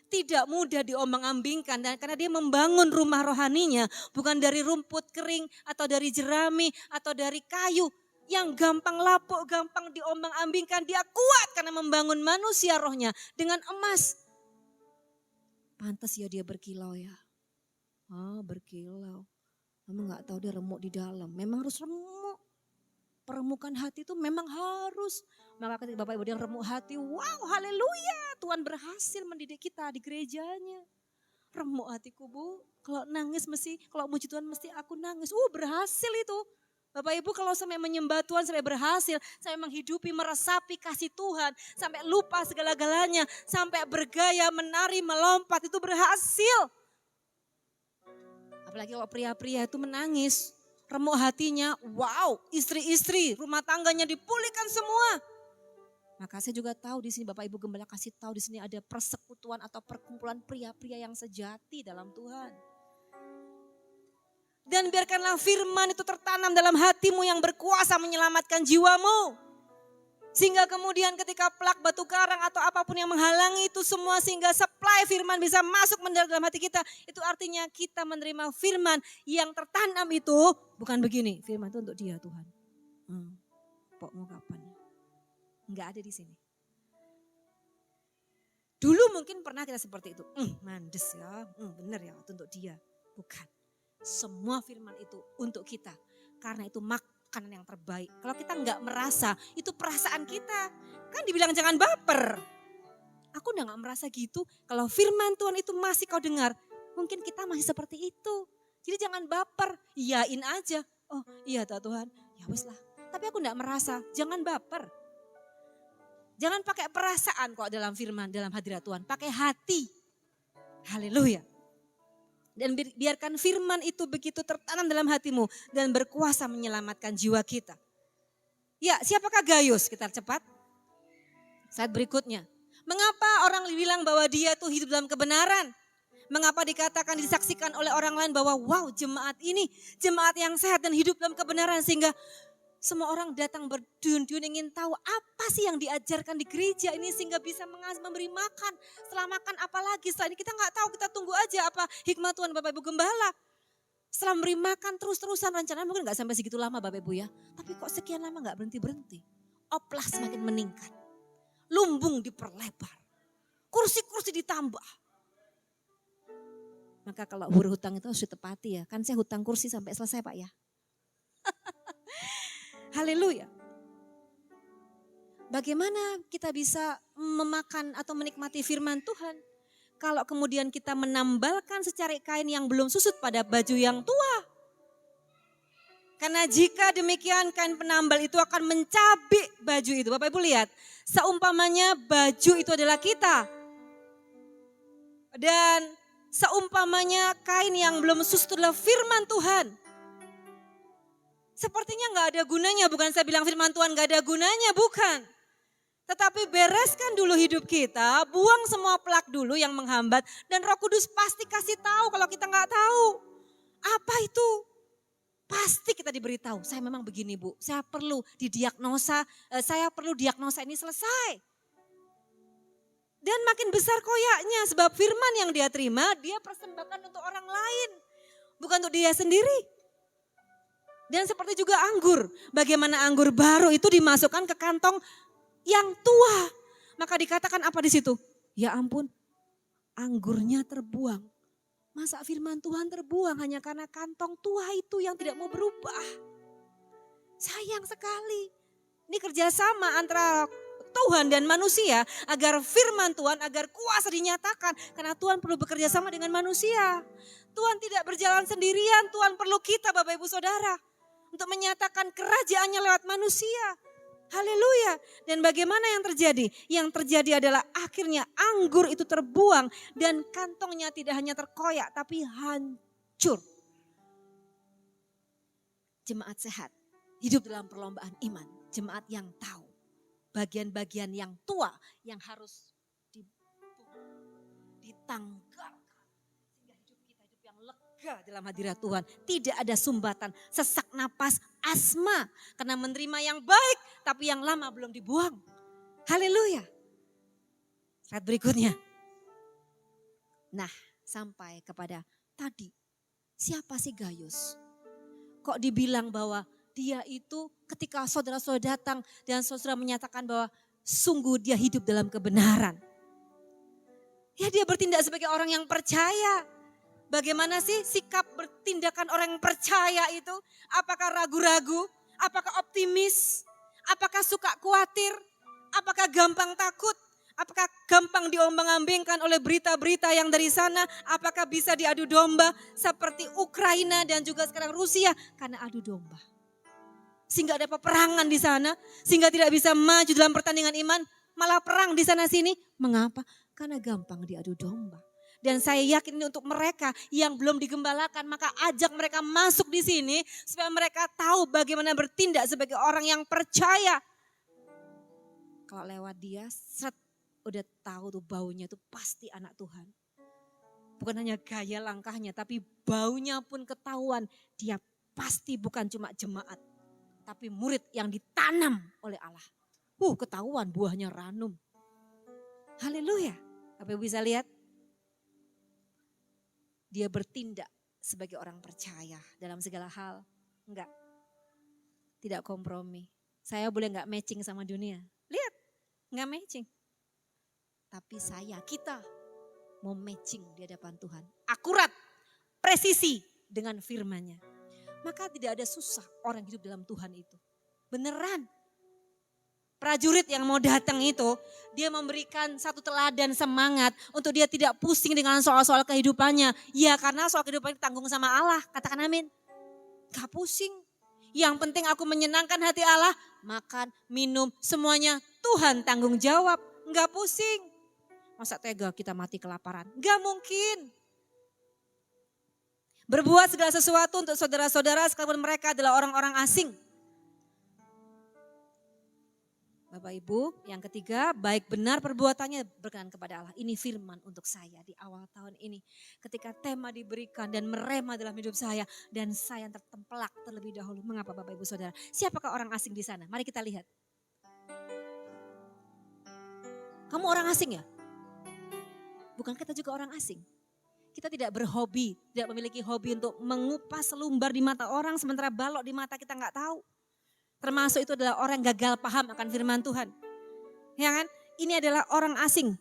Speaker 3: Tidak mudah diombang-ambingkan dan karena dia membangun rumah rohaninya bukan dari rumput kering atau dari jerami atau dari kayu yang gampang lapuk, gampang diombang-ambingkan. Dia kuat karena membangun manusia rohnya dengan emas. Pantas ya dia berkilau ya. Berkilau. Kamu gak tahu dia remuk di dalam. Memang harus remuk. Peremukan hati itu memang harus. Maka ketika Bapak Ibu yang remuk hati, wow haleluya. Tuhan berhasil mendidik kita di gerejanya. Remuk hatiku Bu, kalau nangis mesti, kalau muji Tuhan mesti aku nangis. Berhasil itu. Bapak Ibu kalau sampai menyembah Tuhan sampai berhasil. Sampai menghidupi, meresapi kasih Tuhan. Sampai lupa segala-galanya. Sampai bergaya, menari, melompat itu berhasil. Apalagi kalau pria-pria itu menangis. Remuk hatinya, wow istri-istri rumah tangganya dipulihkan semua. Maka saya juga tahu di sini Bapak Ibu Gembala kasih tahu di sini ada persekutuan atau perkumpulan pria-pria yang sejati dalam Tuhan. Dan biarkanlah firman itu tertanam dalam hatimu yang berkuasa menyelamatkan jiwamu. Sehingga kemudian ketika plak batu karang atau apapun yang menghalangi itu semua sehingga supply firman bisa masuk mendalam dalam hati kita. Itu artinya kita menerima firman yang tertanam itu bukan begini. Firman itu untuk dia Tuhan. Pok mau kapan? Enggak ada di sini. Dulu mungkin pernah kita seperti itu. Mandes ya, benar ya itu untuk dia. Bukan. Semua firman itu untuk kita. Karena itu makanan yang terbaik. Kalau kita enggak merasa, itu perasaan kita. Kan dibilang jangan baper. Aku udah enggak merasa gitu. Kalau firman Tuhan itu masih kau dengar, mungkin kita masih seperti itu. Jadi jangan baper, iyain aja. Oh iya Tuhan, ya wes lah. Tapi aku enggak merasa, jangan baper. Jangan pakai perasaan kok dalam firman, dalam hadirat Tuhan. Pakai hati. Haleluya. Dan biarkan firman itu begitu tertanam dalam hatimu. Dan berkuasa menyelamatkan jiwa kita. Ya, siapakah Gaius? Kita cepat. Saat berikutnya. Mengapa orang bilang bahwa dia itu hidup dalam kebenaran? Mengapa dikatakan, disaksikan oleh orang lain bahwa wow jemaat ini, jemaat yang sehat dan hidup dalam kebenaran. Sehingga semua orang datang berduyun-duyun ingin tahu apa sih yang diajarkan di gereja ini sehingga bisa memberi makan. Setelah makan apa lagi? Setelah ini kita nggak tahu, kita tunggu aja apa hikmat Tuhan Bapak Ibu Gembala. Setelah memberi makan terus-terusan rencana mungkin nggak sampai segitu lama Bapak Ibu ya. Tapi kok sekian lama nggak berhenti-berhenti. Oplas semakin meningkat. Lumbung diperlebar. Kursi-kursi ditambah. Maka kalau berhutang itu harus ditepati ya. Kan saya hutang kursi sampai selesai Pak ya. Haleluya. Bagaimana kita bisa memakan atau menikmati firman Tuhan kalau kemudian kita menambalkan secarik kain yang belum susut pada baju yang tua? Karena jika demikian kain penambal itu akan mencabik baju itu. Bapak Ibu lihat, seumpamanya baju itu adalah kita. Dan seumpamanya kain yang belum susut adalah firman Tuhan. Sepertinya gak ada gunanya, bukan saya bilang firman Tuhan gak ada gunanya, bukan. Tetapi bereskan dulu hidup kita, buang semua plak dulu yang menghambat. Dan Roh Kudus pasti kasih tahu kalau kita gak tahu. Apa itu? Pasti kita diberitahu, saya memang begini Bu, saya perlu didiagnosa, saya perlu diagnosa ini selesai. Dan makin besar koyaknya sebab firman yang dia terima, dia persembahkan untuk orang lain. Bukan untuk dia sendiri. Dan seperti juga anggur. Bagaimana anggur baru itu dimasukkan ke kantong yang tua. Maka dikatakan apa di situ? Ya ampun, anggurnya terbuang. Masa firman Tuhan terbuang hanya karena kantong tua itu yang tidak mau berubah. Sayang sekali. Ini kerjasama antara Tuhan dan manusia agar firman Tuhan, agar kuasa dinyatakan. Karena Tuhan perlu bekerja sama dengan manusia. Tuhan tidak berjalan sendirian, Tuhan perlu kita Bapak Ibu Saudara. Untuk menyatakan kerajaannya lewat manusia. Haleluya. Dan bagaimana yang terjadi? Yang terjadi adalah akhirnya anggur itu terbuang. Dan kantongnya tidak hanya terkoyak tapi hancur. Jemaat sehat. Hidup dalam perlombaan iman. Jemaat yang tahu. Bagian-bagian yang tua yang harus ditanggalkan. Sehingga hidup kita hidup yang lega dalam hadirat Tuhan. Tidak ada sumbatan, sesak napas, asma. Karena menerima yang baik tapi yang lama belum dibuang. Haleluya. Slide berikutnya. Nah sampai kepada tadi. Siapa sih Gaius? Kok dibilang bahwa dia itu ketika saudara-saudara datang dan saudara menyatakan bahwa sungguh dia hidup dalam kebenaran. Ya dia bertindak sebagai orang yang percaya. Bagaimana sih sikap bertindakan orang yang percaya itu? Apakah ragu-ragu? Apakah optimis? Apakah suka khawatir? Apakah gampang takut? Apakah gampang diombang-ambingkan oleh berita-berita yang dari sana? Apakah bisa diadu domba seperti Ukraina dan juga sekarang Rusia? Karena adu domba. Sehingga ada peperangan di sana. Sehingga tidak bisa maju dalam pertandingan iman. Malah perang di sana sini. Mengapa? Karena gampang diadu domba. Dan saya yakin ini untuk mereka yang belum digembalakan, maka ajak mereka masuk di sini supaya mereka tahu bagaimana bertindak sebagai orang yang percaya. Kalau lewat dia, seret, udah tahu tuh baunya tuh pasti anak Tuhan. Bukan hanya gaya langkahnya, tapi baunya pun ketahuan. Dia pasti bukan cuma jemaat, tapi murid yang ditanam oleh Allah. Ketahuan buahnya ranum. Haleluya. Bapak Ibu bisa lihat? Dia bertindak sebagai orang percaya dalam segala hal. Enggak. Tidak kompromi. Saya boleh enggak matching sama dunia. Lihat, enggak matching. Tapi kita mau matching di hadapan Tuhan. Akurat, presisi dengan firman-Nya. Maka tidak ada susah orang hidup dalam Tuhan itu. Beneran. Prajurit yang mau datang itu, dia memberikan satu teladan semangat untuk dia tidak pusing dengan soal-soal kehidupannya. Ya karena soal kehidupannya tanggung sama Allah, katakan amin. Gak pusing. Yang penting aku menyenangkan hati Allah, makan, minum, semuanya Tuhan tanggung jawab. Gak pusing. Masa tega kita mati kelaparan? Gak mungkin. Berbuat segala sesuatu untuk saudara-saudara sekalipun mereka adalah orang-orang asing. Bapak Ibu, yang ketiga, baik benar perbuatannya berkenan kepada Allah. Ini firman untuk saya di awal tahun ini. Ketika tema diberikan dan merema dalam hidup saya. Dan saya tertempelak terlebih dahulu. Mengapa Bapak Ibu Saudara? Siapakah orang asing di sana? Mari kita lihat. Kamu orang asing ya? Bukan kita juga orang asing. Kita tidak berhobi, tidak memiliki hobi untuk mengupas selumbar di mata orang sementara balok di mata kita nggak tahu. Termasuk itu adalah orang gagal paham akan firman Tuhan. Ya kan? Ini adalah orang asing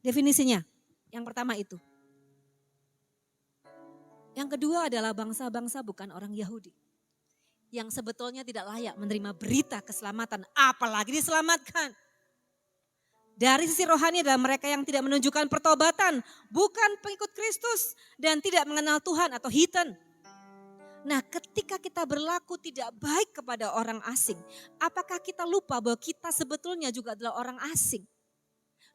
Speaker 3: definisinya. Yang pertama itu. Yang kedua adalah bangsa-bangsa bukan orang Yahudi. Yang sebetulnya tidak layak menerima berita keselamatan, apalagi diselamatkan. Dari sisi rohani adalah mereka yang tidak menunjukkan pertobatan, bukan pengikut Kristus dan tidak mengenal Tuhan atau heathen. Nah, ketika kita berlaku tidak baik kepada orang asing, apakah kita lupa bahwa kita sebetulnya juga adalah orang asing?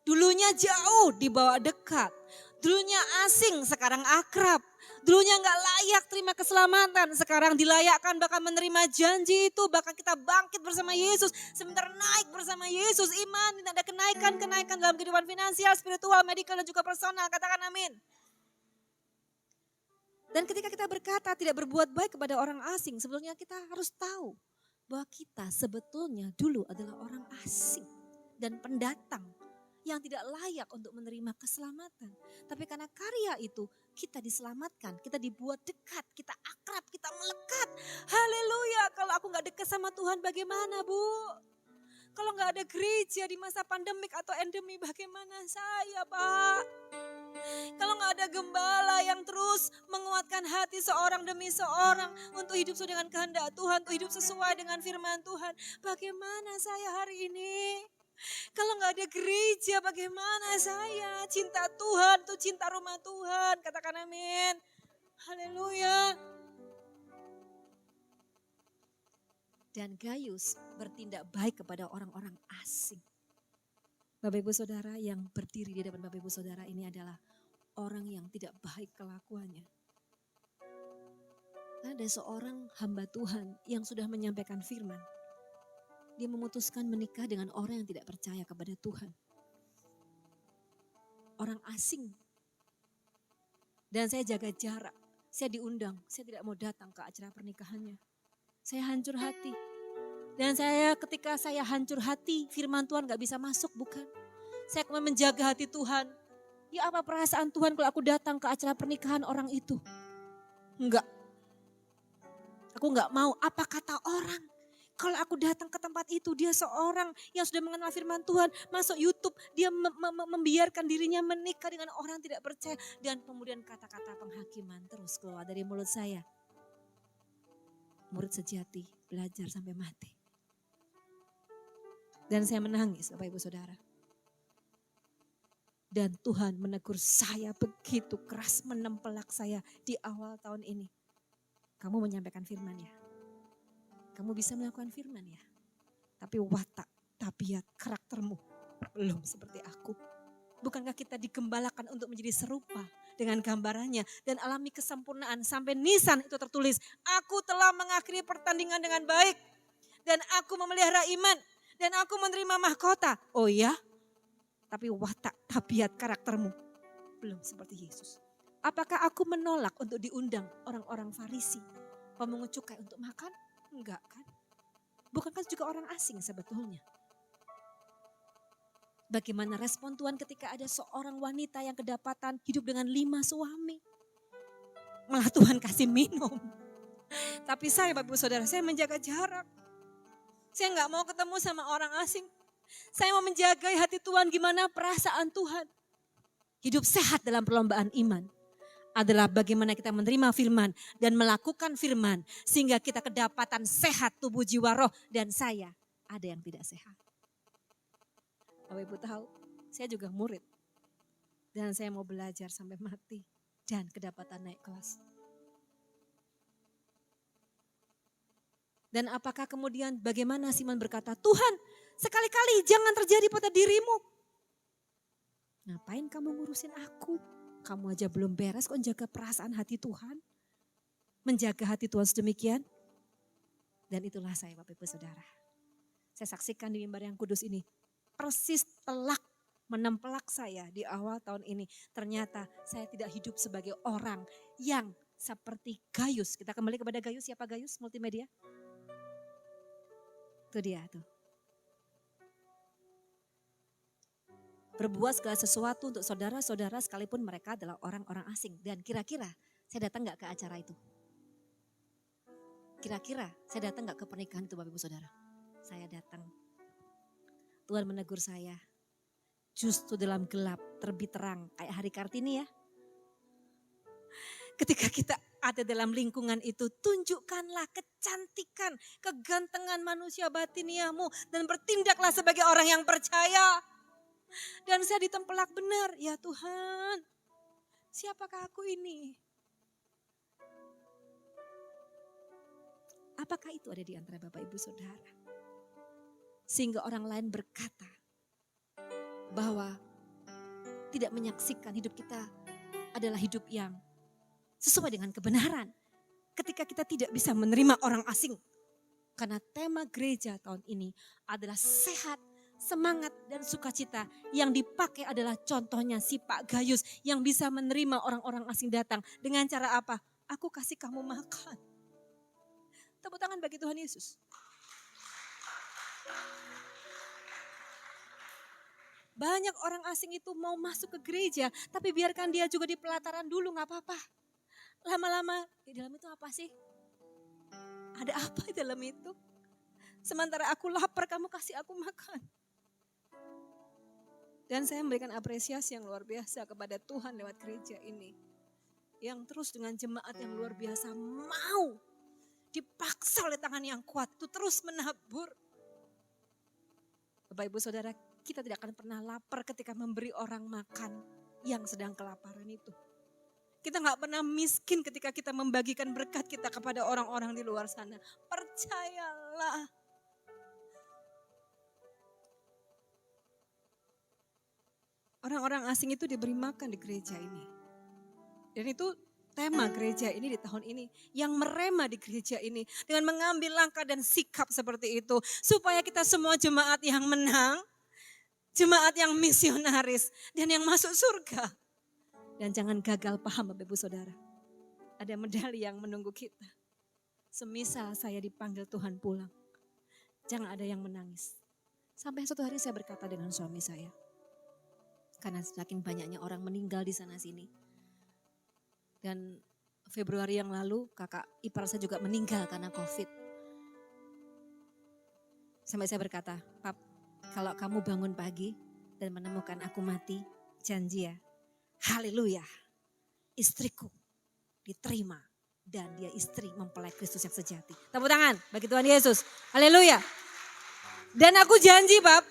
Speaker 3: Dulunya jauh dibawa dekat, dulunya asing sekarang akrab, dulunya gak layak terima keselamatan, sekarang dilayakkan bahkan menerima janji itu, bahkan kita bangkit bersama Yesus, sebentar naik bersama Yesus, iman, tidak ada kenaikan dalam kehidupan finansial, spiritual, medikal dan juga personal, katakan amin. Dan ketika kita berkata tidak berbuat baik kepada orang asing, sebetulnya kita harus tahu bahwa kita sebetulnya dulu adalah orang asing dan pendatang yang tidak layak untuk menerima keselamatan. Tapi karena karya itu kita diselamatkan, kita dibuat dekat, kita akrab, kita melekat. Haleluya, kalau aku gak dekat sama Tuhan bagaimana Bu? Kalau gak ada gereja di masa pandemik atau endemi bagaimana saya Pak? Kalau gak ada gembala yang terus menguatkan hati seorang demi seorang untuk hidup sesuai dengan kehendak Tuhan, untuk hidup sesuai dengan firman Tuhan. Bagaimana saya hari ini? Kalau gak ada gereja bagaimana saya? Cinta Tuhan tuh cinta rumah Tuhan. Katakan amin. Haleluya. Dan Gaius bertindak baik kepada orang-orang asing. Bapak Ibu Saudara yang berdiri di depan Bapak Ibu Saudara ini adalah orang yang tidak baik kelakuannya. Ada seorang hamba Tuhan yang sudah menyampaikan firman. Dia memutuskan menikah dengan orang yang tidak percaya kepada Tuhan. Orang asing. Dan saya jaga jarak. Saya diundang. Saya tidak mau datang ke acara pernikahannya. Saya hancur hati. Dan ketika saya hancur hati, firman Tuhan gak bisa masuk, bukan. Saya akan menjaga hati Tuhan. Ya apa perasaan Tuhan kalau aku datang ke acara pernikahan orang itu? Enggak. Aku gak mau. Apa kata orang? Kalau aku datang ke tempat itu, dia seorang yang sudah mengenal firman Tuhan. Masuk YouTube, dia membiarkan dirinya menikah dengan orang yang tidak percaya. Dan kemudian kata-kata penghakiman terus keluar dari mulut saya. Murid sejati, belajar sampai mati. Dan saya menangis Bapak Ibu Saudara. Dan Tuhan menegur saya begitu keras, menempelak saya di awal tahun ini. Kamu menyampaikan firman ya. Kamu bisa melakukan firman ya. Tapi watak, tabiat, karaktermu belum seperti aku. Bukankah kita digembalakan untuk menjadi serupa dengan gambarannya dan alami kesempurnaan sampai nisan itu tertulis. Aku telah mengakhiri pertandingan dengan baik dan aku memelihara iman. Dan aku menerima mahkota. Oh ya? Tapi watak, tabiat, karaktermu belum seperti Yesus. Apakah aku menolak untuk diundang orang-orang Farisi, pemungut cukai untuk makan? Enggak kan? Bukankah juga orang asing sebetulnya? Bagaimana respon Tuhan ketika ada seorang wanita yang kedapatan hidup dengan 5 suami? Malah Tuhan kasih minum. Tapi saya Bapak Ibu Saudara, saya menjaga jarak. Saya nggak mau ketemu sama orang asing. Saya mau menjaga hati Tuhan, gimana perasaan Tuhan. Hidup sehat dalam perlombaan iman adalah bagaimana kita menerima firman dan melakukan firman. Sehingga kita kedapatan sehat tubuh, jiwa, roh. Dan saya ada yang tidak sehat. Bapak Ibu tahu, saya juga murid. Dan saya mau belajar sampai mati. Dan kedapatan naik kelas. Dan apakah kemudian bagaimana Simon berkata, Tuhan sekali-kali jangan terjadi pada dirimu. Ngapain kamu ngurusin aku? Kamu aja belum beres kok jaga perasaan hati Tuhan. Menjaga hati Tuhan sedemikian. Dan itulah saya Bapak Ibu Saudara. Saya saksikan di mimbar yang kudus ini. Persis telak menempelak saya di awal tahun ini. Ternyata saya tidak hidup sebagai orang yang seperti Gayus. Kita kembali kepada Gayus. Siapa Gayus? Multimedia. Itu dia tuh. Berbuat segala sesuatu untuk saudara-saudara sekalipun mereka adalah orang-orang asing. Dan kira-kira saya datang gak ke acara itu? Kira-kira saya datang gak ke pernikahan itu Bapak Ibu Saudara? Saya datang. Tuhan menegur saya. Justru dalam gelap terbit terang. Kayak hari Kartini ya. Ketika kita ada dalam lingkungan itu, tunjukkanlah kecantikan, kegantengan manusia batiniamu dan bertindaklah sebagai orang yang percaya. Dan saya ditempelak benar, ya Tuhan, siapakah aku ini? Apakah itu ada di antara Bapak Ibu Saudara? Sehingga orang lain berkata bahwa tidak menyaksikan hidup kita adalah hidup yang sesuai dengan kebenaran. Ketika kita tidak bisa menerima orang asing. Karena tema gereja tahun ini adalah sehat, semangat dan sukacita. Yang dipakai adalah contohnya si Pak Gayus yang bisa menerima orang-orang asing datang. Dengan cara apa? Aku kasih kamu makan. Tepuk tangan bagi Tuhan Yesus. Banyak orang asing itu mau masuk ke gereja, tapi biarkan dia juga di pelataran dulu, gak apa-apa. Lama-lama, di dalam itu apa sih? Ada apa di dalam itu? Sementara aku lapar, kamu kasih aku makan. Dan saya memberikan apresiasi yang luar biasa kepada Tuhan lewat gereja ini. Yang terus dengan jemaat yang luar biasa mau dipaksa oleh tangan yang kuat itu terus menabur. Bapak Ibu Saudara, kita tidak akan pernah lapar ketika memberi orang makan yang sedang kelaparan itu. Kita gak pernah miskin ketika kita membagikan berkat kita kepada orang-orang di luar sana. Percayalah. Orang-orang asing itu diberi makan di gereja ini. Dan itu tema gereja ini di tahun ini. Yang merema di gereja ini. Dengan mengambil langkah dan sikap seperti itu. Supaya kita semua jemaat yang menang. Jemaat yang misionaris. Dan yang masuk surga. Dan jangan gagal paham Bapak Ibu Saudara. Ada medali yang menunggu kita. Semisal saya dipanggil Tuhan pulang. Jangan ada yang menangis. Sampai suatu hari saya berkata dengan suami saya. Karena semakin banyaknya orang meninggal di sana sini. Dan Februari yang lalu kakak ipar saya juga meninggal karena COVID. Sampai saya berkata, Pap, kalau kamu bangun pagi dan menemukan aku mati, janji ya. Haleluya, istriku diterima dan dia istri mempelai Kristus yang sejati. Tepuk tangan bagi Tuhan Yesus. Haleluya. Dan aku janji Bab,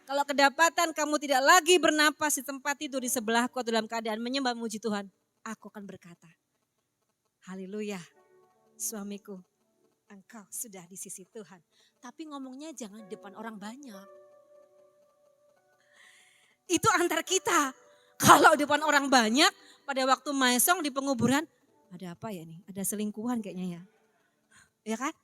Speaker 3: kalau kedapatan kamu tidak lagi bernapas di tempat tidur di sebelahku atau dalam keadaan menyembah memuji Tuhan, aku akan berkata, haleluya, suamiku, engkau sudah di sisi Tuhan. Tapi ngomongnya jangan di depan orang banyak. Itu antar kita. Kalau di depan orang banyak, pada waktu maesong di penguburan, ada apa ya nih? Ada selingkuhan kayaknya ya. Ya kan?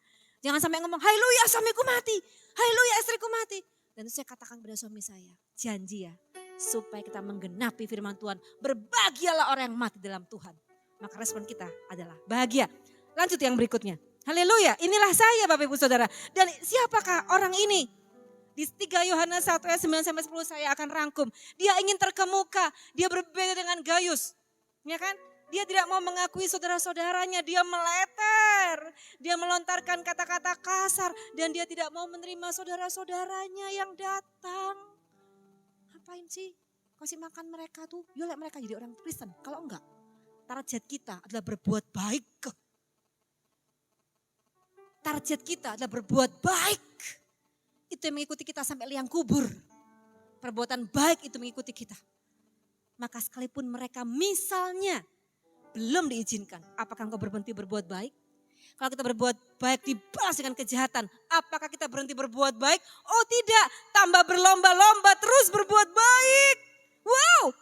Speaker 3: Jangan sampai ngomong, haleluya suamiku mati, haleluya istriku mati. Dan itu saya katakan kepada suami saya, janji ya, supaya kita menggenapi firman Tuhan, berbahagialah orang yang mati dalam Tuhan. Maka respon kita adalah bahagia. Lanjut yang berikutnya. Haleluya, inilah saya Bapak Ibu Saudara. Dan siapakah orang ini? Di 3 Yohanes 1 ayat 9-10 saya akan rangkum. Dia ingin terkemuka, dia berbeda dengan Gayus. Ya kan? Dia tidak mau mengakui saudara-saudaranya, dia meleter. Dia melontarkan kata-kata kasar dan dia tidak mau menerima saudara-saudaranya yang datang. Ngapain sih? Kasih makan mereka tuh, yuk lihat mereka jadi orang Kristen. Kalau enggak, target kita adalah berbuat baik. Target kita adalah berbuat baik. Itu yang mengikuti kita sampai liang kubur. Perbuatan baik itu mengikuti kita. Maka sekalipun mereka misalnya belum diizinkan, apakah engkau berhenti berbuat baik? Kalau kita berbuat baik dibalas dengan kejahatan, apakah kita berhenti berbuat baik? Oh tidak, tambah berlomba-lomba terus berbuat baik. Wow,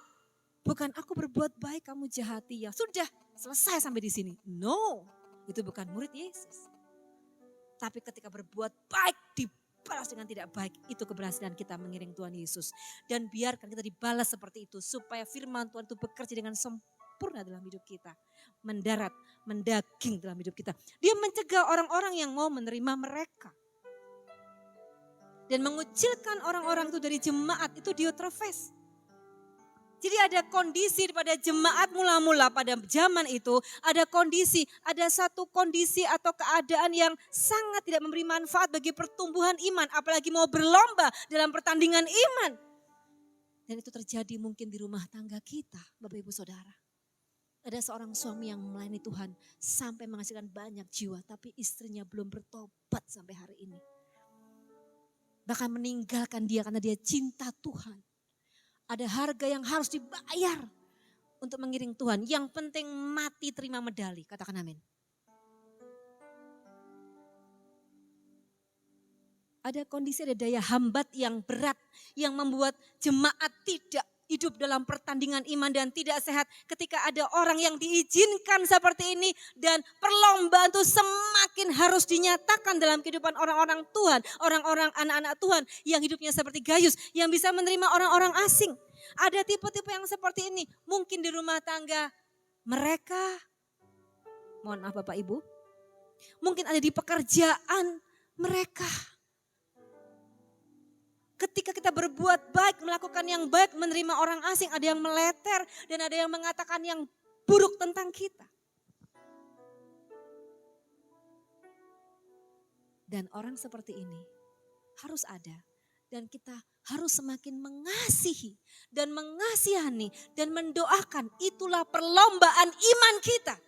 Speaker 3: bukan aku berbuat baik kamu jahati ya. Sudah selesai sampai di sini. No, itu bukan murid Yesus. Tapi ketika berbuat baik dibalas dengan tidak baik, itu keberhasilan kita mengiring Tuhan Yesus. Dan biarkan kita dibalas seperti itu supaya firman Tuhan itu bekerja dengan sempurna dalam hidup kita. Mendarat, mendaging dalam hidup kita. Dia mencegah orang-orang yang mau menerima mereka. Dan mengucilkan orang-orang itu dari jemaat, itu Diotrefes. Jadi ada kondisi pada jemaat mula-mula pada zaman itu, ada satu kondisi atau keadaan yang sangat tidak memberi manfaat bagi pertumbuhan iman, apalagi mau berlomba dalam pertandingan iman. Dan itu terjadi mungkin di rumah tangga kita, Bapak Ibu Saudara. Ada seorang suami yang melayani Tuhan sampai menghasilkan banyak jiwa, tapi istrinya belum bertobat sampai hari ini. Bahkan meninggalkan dia karena dia cinta Tuhan. Ada harga yang harus dibayar untuk mengiring Tuhan. Yang penting mati terima medali. Katakan amin. Ada kondisi, ada daya hambat yang berat. Yang membuat jemaat tidak hidup dalam pertandingan iman dan tidak sehat. Ketika ada orang yang diizinkan seperti ini. Dan perlombaan itu semakin harus dinyatakan dalam kehidupan orang-orang Tuhan. Orang-orang anak-anak Tuhan yang hidupnya seperti Gayus. Yang bisa menerima orang-orang asing. Ada tipe-tipe yang seperti ini. Mungkin di rumah tangga mereka. Mohon maaf Bapak Ibu. Mungkin ada di pekerjaan mereka. Ketika kita berbuat baik, melakukan yang baik, menerima orang asing, ada yang meleter dan ada yang mengatakan yang buruk tentang kita. Dan orang seperti ini harus ada dan kita harus semakin mengasihi dan mengasihani dan mendoakan. Itulah perlombaan iman kita.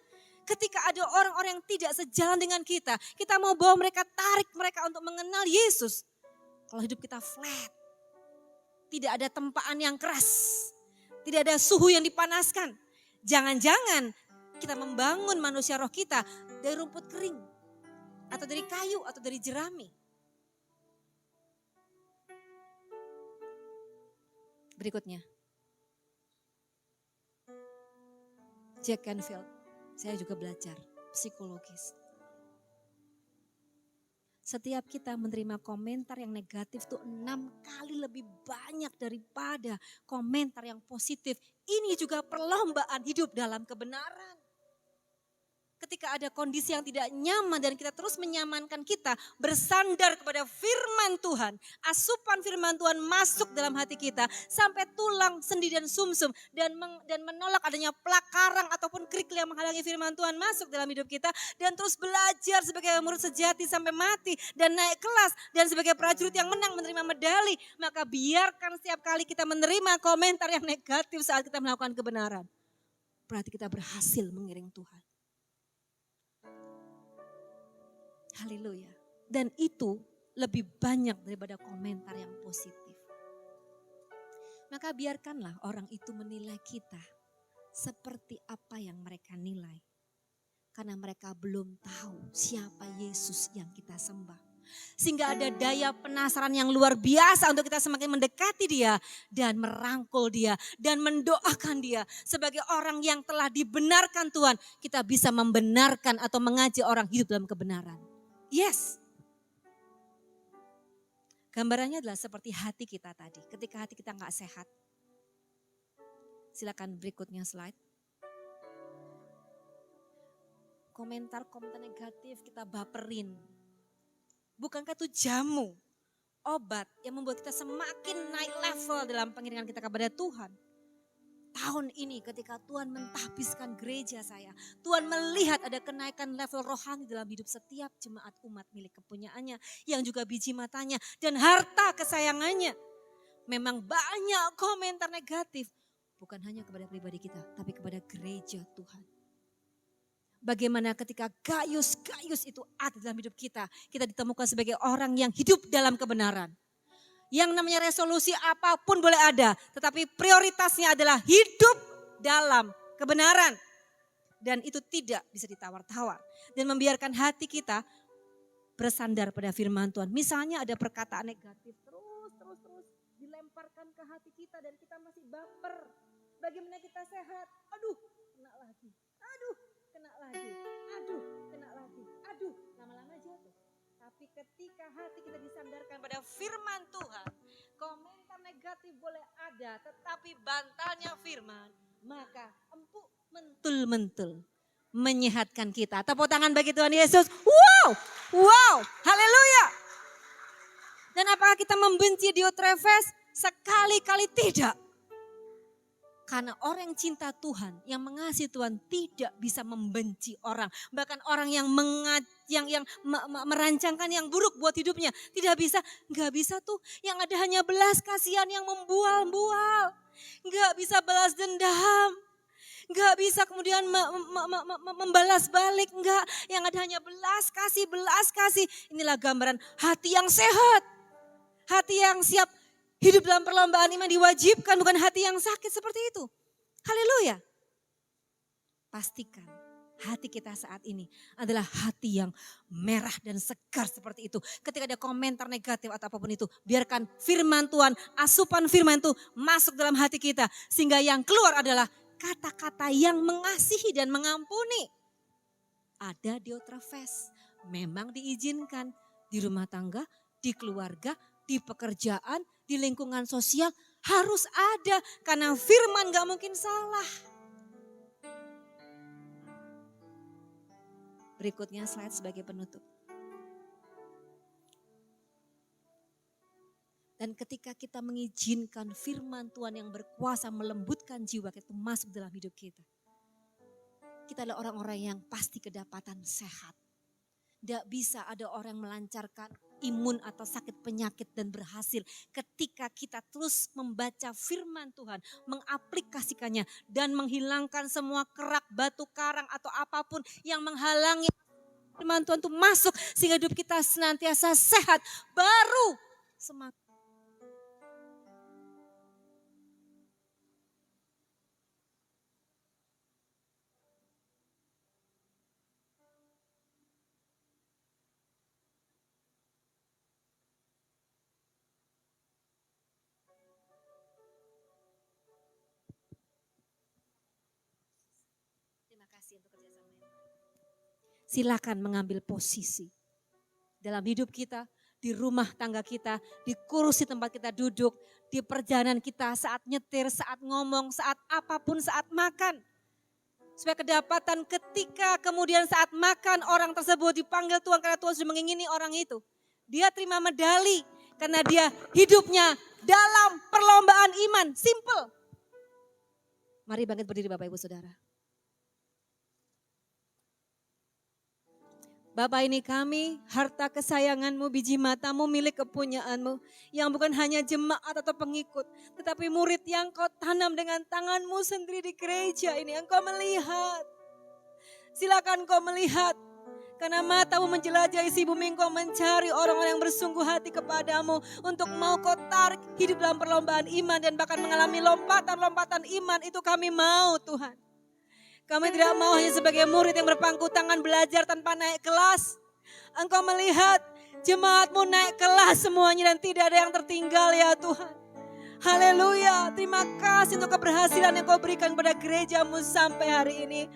Speaker 3: Ketika ada orang-orang yang tidak sejalan dengan kita mau bawa mereka, tarik mereka untuk mengenal Yesus. Kalau hidup kita flat, tidak ada tempaan yang keras, tidak ada suhu yang dipanaskan. Jangan-jangan kita membangun manusia roh kita dari rumput kering, atau dari kayu, atau dari jerami. Berikutnya, Jack Canfield, saya juga belajar psikologis. Setiap kita menerima komentar yang negatif itu 6 kali lebih banyak daripada komentar yang positif. Ini juga perlombaan hidup dalam kebenaran. Ketika ada kondisi yang tidak nyaman dan kita terus menyamankan kita bersandar kepada firman Tuhan. Asupan firman Tuhan masuk dalam hati kita sampai tulang, sendi dan sumsum. Dan menolak adanya karang ataupun kerikil yang menghalangi firman Tuhan masuk dalam hidup kita. Dan terus belajar sebagai murid sejati sampai mati dan naik kelas. Dan sebagai prajurit yang menang menerima medali. Maka biarkan setiap kali kita menerima komentar yang negatif saat kita melakukan kebenaran. Berarti kita berhasil mengiring Tuhan. Haleluya. Dan itu lebih banyak daripada komentar yang positif. Maka biarkanlah orang itu menilai kita seperti apa yang mereka nilai. Karena mereka belum tahu siapa Yesus yang kita sembah. Sehingga ada daya penasaran yang luar biasa untuk kita semakin mendekati dia. Dan merangkul dia dan mendoakan dia. Sebagai orang yang telah dibenarkan Tuhan. Kita bisa membenarkan atau mengajak orang hidup dalam kebenaran. Yes, Gambarannya adalah seperti hati kita tadi. Ketika hati kita nggak sehat. Silakan berikutnya slide. Komentar-komentar negatif kita baperin. Bukankah itu jamu, obat yang membuat kita semakin naik level dalam pengiringan kita kepada Tuhan. Tahun ini ketika Tuhan mentahbiskan gereja saya, Tuhan melihat ada kenaikan level rohani dalam hidup setiap jemaat umat milik kepunyaannya, yang juga biji matanya dan harta kesayangannya. Memang banyak komentar negatif, bukan hanya kepada pribadi kita, tapi kepada gereja Tuhan. Bagaimana ketika gayus-gayus itu ada dalam hidup kita, kita ditemukan sebagai orang yang hidup dalam kebenaran. Yang namanya resolusi apapun boleh ada, tetapi prioritasnya adalah hidup dalam kebenaran. Dan itu tidak bisa ditawar-tawar. Dan membiarkan hati kita bersandar pada firman Tuhan. Misalnya ada perkataan negatif terus dilemparkan ke hati kita dan kita masih baper. Bagaimana kita sehat? Aduh, kena lagi. Aduh, kena lagi. Aduh, kena lagi. Aduh, lama-lama jatuh. Tapi ketika hati kita disandarkan pada firman Tuhan, komentar negatif boleh ada, tetapi bantalnya firman, maka empuk mentul-mentul menyehatkan kita. Tepuk tangan bagi Tuhan Yesus. Wow, wow, haleluya. Dan apakah kita membenci Diotrefes? Sekali-kali tidak. Karena orang yang cinta Tuhan, yang mengasihi Tuhan tidak bisa membenci orang. Bahkan orang yang merancangkan yang buruk buat hidupnya. Tidak bisa, gak bisa tuh. Yang ada hanya belas kasihan yang membual-bual. Gak bisa balas dendam. Gak bisa kemudian membalas balik. Enggak, yang ada hanya belas kasih. Inilah gambaran hati yang sehat. Hati yang siap hidup dalam perlombaan iman diwajibkan, bukan hati yang sakit seperti itu. Haleluya. Pastikan hati kita saat ini adalah hati yang merah dan segar seperti itu. Ketika ada komentar negatif atau apapun itu, biarkan firman Tuhan, asupan firman itu masuk dalam hati kita. Sehingga yang keluar adalah kata-kata yang mengasihi dan mengampuni. Ada Diotrefes, memang diizinkan di rumah tangga, di keluarga, di pekerjaan, di lingkungan sosial harus ada. Karena firman gak mungkin salah. Berikutnya slide sebagai penutup. Dan ketika kita mengizinkan firman Tuhan yang berkuasa melembutkan jiwa kita masuk dalam hidup kita. Kita adalah orang-orang yang pasti kedapatan sehat. Tidak bisa ada orang yang melancarkan imun atau sakit penyakit dan berhasil ketika kita terus membaca firman Tuhan, mengaplikasikannya dan menghilangkan semua kerak, batu karang atau apapun yang menghalangi firman Tuhan itu masuk sehingga hidup kita senantiasa sehat, baru semakin. Silakan mengambil posisi dalam hidup kita, di rumah tangga kita, di kursi tempat kita duduk, di perjalanan kita saat nyetir, saat ngomong, saat apapun, saat makan. Supaya kedapatan ketika kemudian saat makan orang tersebut dipanggil Tuhan karena Tuhan sudah mengingini orang itu. Dia terima medali karena dia hidupnya dalam perlombaan iman. Simple. Mari bangkit berdiri Bapak Ibu Saudara. Bapa ini kami, harta kesayanganmu, biji matamu, milik kepunyaanmu. Yang bukan hanya jemaat atau pengikut. Tetapi murid yang kau tanam dengan tanganmu sendiri di gereja ini. Engkau melihat. Silakan kau melihat. Karena matamu menjelajahi isi bumi, engkau mencari orang-orang yang bersungguh hati kepadamu. Untuk mau kau tarik hidup dalam perlombaan iman. Dan bahkan mengalami lompatan-lompatan iman. Itu kami mau Tuhan. Kami tidak mau hanya sebagai murid yang berpangku tangan belajar tanpa naik kelas. Engkau melihat jemaatmu naik kelas semuanya dan tidak ada yang tertinggal ya Tuhan. Haleluya, terima kasih untuk keberhasilan yang kau berikan kepada gerejamu sampai hari ini.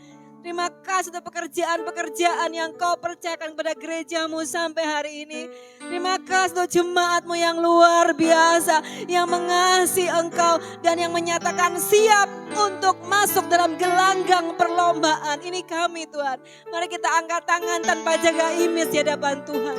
Speaker 3: Terima kasih untuk pekerjaan-pekerjaan yang kau percayakan kepada gerejamu sampai hari ini. Terima kasih untuk jemaatmu yang luar biasa, yang mengasihi engkau dan yang menyatakan siap untuk masuk dalam gelanggang perlombaan. Ini kami Tuhan. Mari kita angkat tangan tanpa jaga image di hadapan Tuhan.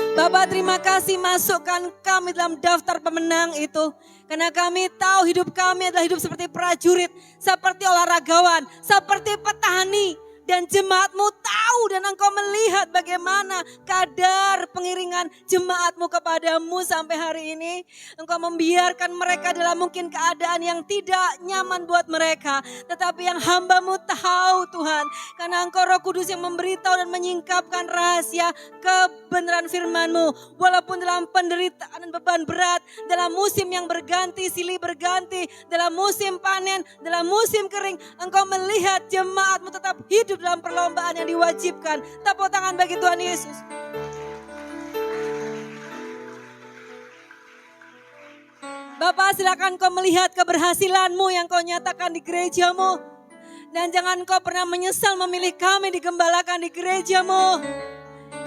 Speaker 3: Bapak terima kasih masukkan kami dalam daftar pemenang itu. Karena kami tahu hidup kami adalah hidup seperti prajurit, seperti olahragawan, seperti petani. Dan jemaatmu tahu dan engkau melihat bagaimana kadar pengiringan jemaatmu kepadamu sampai hari ini. Engkau membiarkan mereka dalam mungkin keadaan yang tidak nyaman buat mereka. Tetapi yang hambamu tahu Tuhan. Karena engkau Roh Kudus yang memberitahu dan menyingkapkan rahasia kebenaran firman-Mu. Walaupun dalam penderitaan dan beban berat, dalam musim yang berganti, silih berganti, dalam musim panen, dalam musim kering, engkau melihat jemaatmu tetap hidup dalam perlombaan yang diwajibkan. Tepuk tangan bagi Tuhan Yesus. Bapak silakan kau melihat keberhasilanmu yang kau nyatakan di gerejamu. Dan jangan kau pernah menyesal memilih kami digembalakan di gerejamu.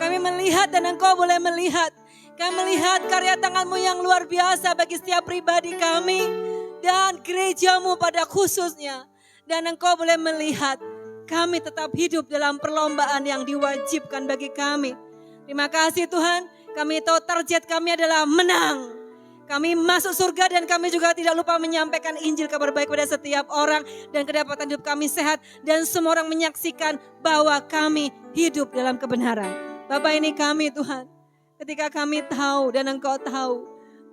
Speaker 3: Kami melihat dan engkau boleh melihat. Kami melihat karya tanganmu yang luar biasa bagi setiap pribadi kami. Dan gerejamu pada khususnya. Dan engkau boleh melihat kami tetap hidup dalam perlombaan yang diwajibkan bagi kami. Terima kasih Tuhan, kami tahu target kami adalah menang. Kami masuk surga dan kami juga tidak lupa menyampaikan Injil kabar baik pada setiap orang. Dan kedapatan hidup kami sehat dan semua orang menyaksikan bahwa kami hidup dalam kebenaran. Bapak ini kami Tuhan, ketika kami tahu dan Engkau tahu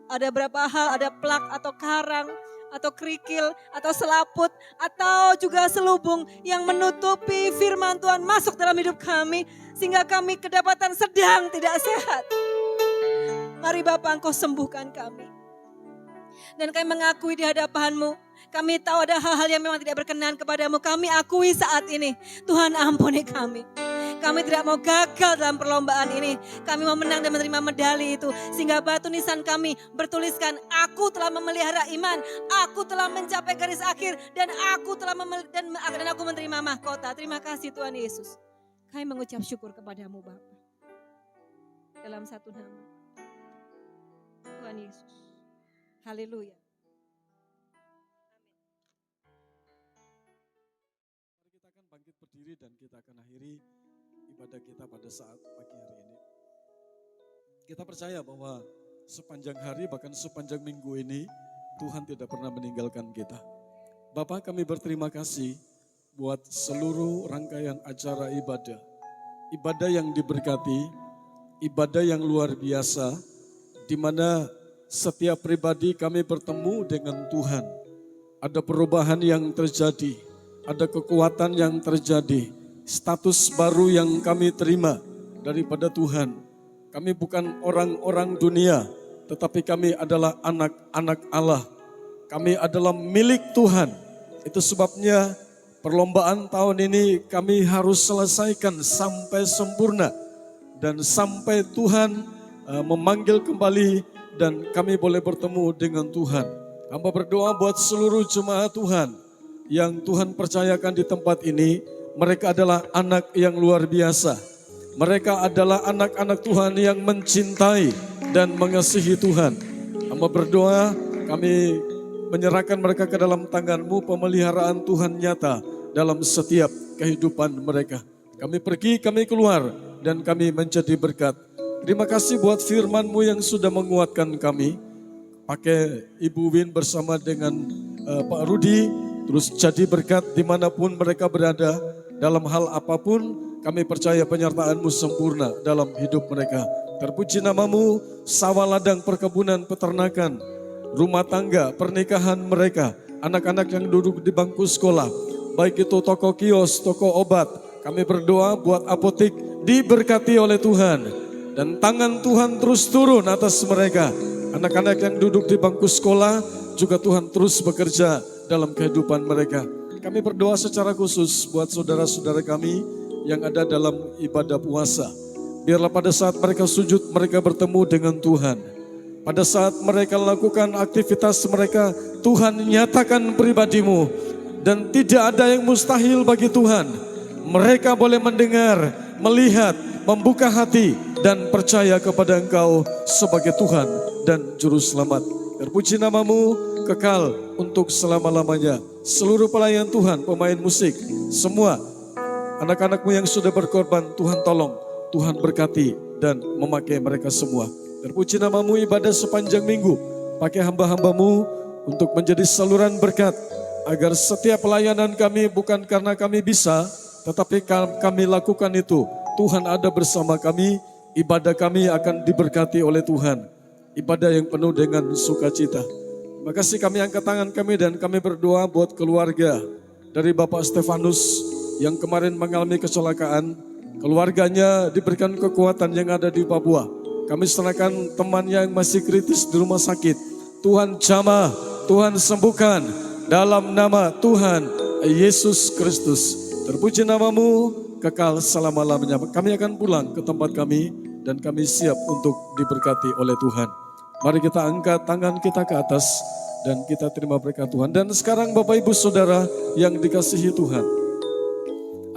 Speaker 3: ada berapa hal, ada plak atau karang, atau kerikil, atau selaput, atau juga selubung yang menutupi firman Tuhan masuk dalam hidup kami, sehingga kami kedapatan sedang tidak sehat. Mari Bapa Engkau sembuhkan kami. Dan kami mengakui di hadapan-Mu, kami tahu ada hal-hal yang memang tidak berkenan kepadamu. Kami akui saat ini, Tuhan ampuni kami. Kami tidak mau gagal dalam perlombaan ini. Kami mau menang dan menerima medali itu. Sehingga batu nisan kami bertuliskan, aku telah memelihara iman. Aku telah mencapai garis akhir. Dan aku telah dan aku menerima mahkota. Terima kasih Tuhan Yesus. Kami mengucap syukur kepadamu Bapa. Dalam satu nama. Tuhan Yesus. Haleluya.
Speaker 4: Mari kita akan bangkit berdiri dan kita akan akhiri ibadah kita pada saat pagi hari ini. Kita percaya bahwa sepanjang hari bahkan sepanjang minggu ini Tuhan tidak pernah meninggalkan kita. Bapa, kami berterima kasih buat seluruh rangkaian acara ibadah. Ibadah yang diberkati, ibadah yang luar biasa, di mana setiap pribadi kami bertemu dengan Tuhan. Ada perubahan yang terjadi, ada kekuatan yang terjadi. Status baru yang kami terima daripada Tuhan. Kami bukan orang-orang dunia, tetapi kami adalah anak-anak Allah. Kami adalah milik Tuhan. Itu sebabnya perlombaan tahun ini kami harus selesaikan sampai sempurna. Dan sampai Tuhan memanggil kembali dan kami boleh bertemu dengan Tuhan. Hamba berdoa buat seluruh jemaat Tuhan yang Tuhan percayakan di tempat ini. Mereka adalah anak yang luar biasa. Mereka adalah anak-anak Tuhan yang mencintai dan mengasihi Tuhan. Hamba berdoa kami menyerahkan mereka ke dalam tangan-Mu, pemeliharaan Tuhan nyata dalam setiap kehidupan mereka. Kami pergi, kami keluar dan kami menjadi berkat. Terima kasih buat firman-Mu yang sudah menguatkan kami. Pakai Ibu Win bersama dengan Pak Rudi, terus jadi berkat dimanapun mereka berada. Dalam hal apapun kami percaya penyertaan-Mu sempurna dalam hidup mereka. Terpuji nama-Mu, sawah ladang perkebunan peternakan, rumah tangga, pernikahan mereka, anak-anak yang duduk di bangku sekolah, baik itu toko kios, toko obat. Kami berdoa buat apotik diberkati oleh Tuhan. Dan tangan Tuhan terus turun atas mereka. Anak-anak yang duduk di bangku sekolah juga Tuhan terus bekerja dalam kehidupan mereka. Kami berdoa secara khusus buat saudara-saudara kami yang ada dalam ibadah puasa. Biarlah pada saat mereka sujud, mereka bertemu dengan Tuhan. Pada saat mereka lakukan aktivitas mereka, Tuhan nyatakan pribadi-Mu. dan tidak ada yang mustahil bagi Tuhan. Mereka boleh mendengar, melihat, membuka hati dan percaya kepada Engkau sebagai Tuhan dan Juru Selamat. Terpuji namamu kekal untuk selama-lamanya. Seluruh pelayan Tuhan, pemain musik, semua anak-anakmu yang sudah berkorban, Tuhan tolong, Tuhan berkati dan memakai mereka semua. Terpuji namamu ibadah sepanjang minggu. Pakai hamba-hambamu untuk menjadi saluran berkat. Agar setiap pelayanan kami bukan karena kami bisa, tetapi kami lakukan itu. Tuhan ada bersama kami, ibadah kami akan diberkati oleh Tuhan. Ibadah yang penuh dengan sukacita. Terima kasih, kami angkat tangan kami dan kami berdoa buat keluarga dari Bapak Stefanus yang kemarin mengalami kecelakaan. Keluarganya diberikan kekuatan yang ada di Papua. Kami serahkan temannya yang masih kritis di rumah sakit. Tuhan jamah, Tuhan sembuhkan dalam nama Tuhan Yesus Kristus. Terpuji namamu kekal selama-lamanya. Kami akan pulang ke tempat kami dan kami siap untuk diberkati oleh Tuhan. Mari kita angkat tangan kita ke atas dan kita terima berkat Tuhan. Dan sekarang Bapak Ibu Saudara yang dikasihi Tuhan,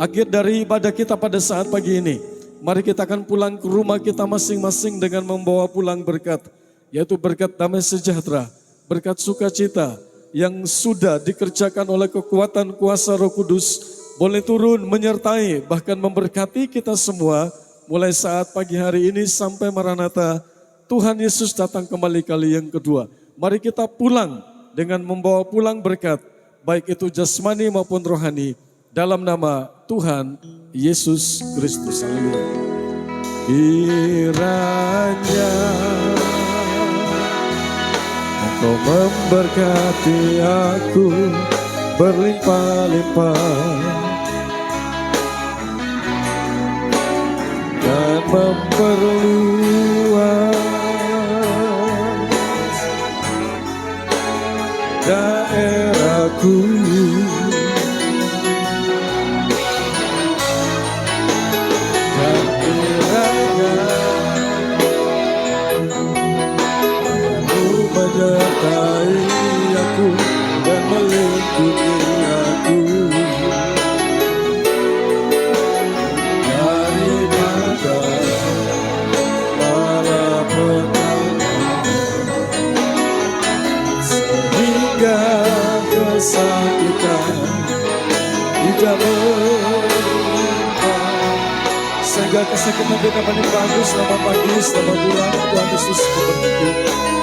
Speaker 4: akhir dari ibadah kita pada saat pagi ini, mari kita akan pulang ke rumah kita masing-masing dengan membawa pulang berkat, yaitu berkat damai sejahtera, berkat sukacita yang sudah dikerjakan oleh kekuatan kuasa Roh Kudus, boleh turun menyertai bahkan memberkati kita semua mulai saat pagi hari ini sampai Maranatha. Tuhan Yesus datang kembali kali yang kedua. Mari kita pulang dengan membawa pulang berkat, baik itu jasmani maupun rohani, dalam nama Tuhan Yesus Kristus. Haleluya. Kiranya Engkau memberkati aku berlimpah-limpah dan memperluas daerahku. Dan kiranya Engkau menyertai aku dan melindungi aku daripada para petaka, sehingga kesakitan tidak menimpa, sehingga kesakitan tidak menimpa aku selama pagi, selama bulan. Tuhan Yesus memberkati.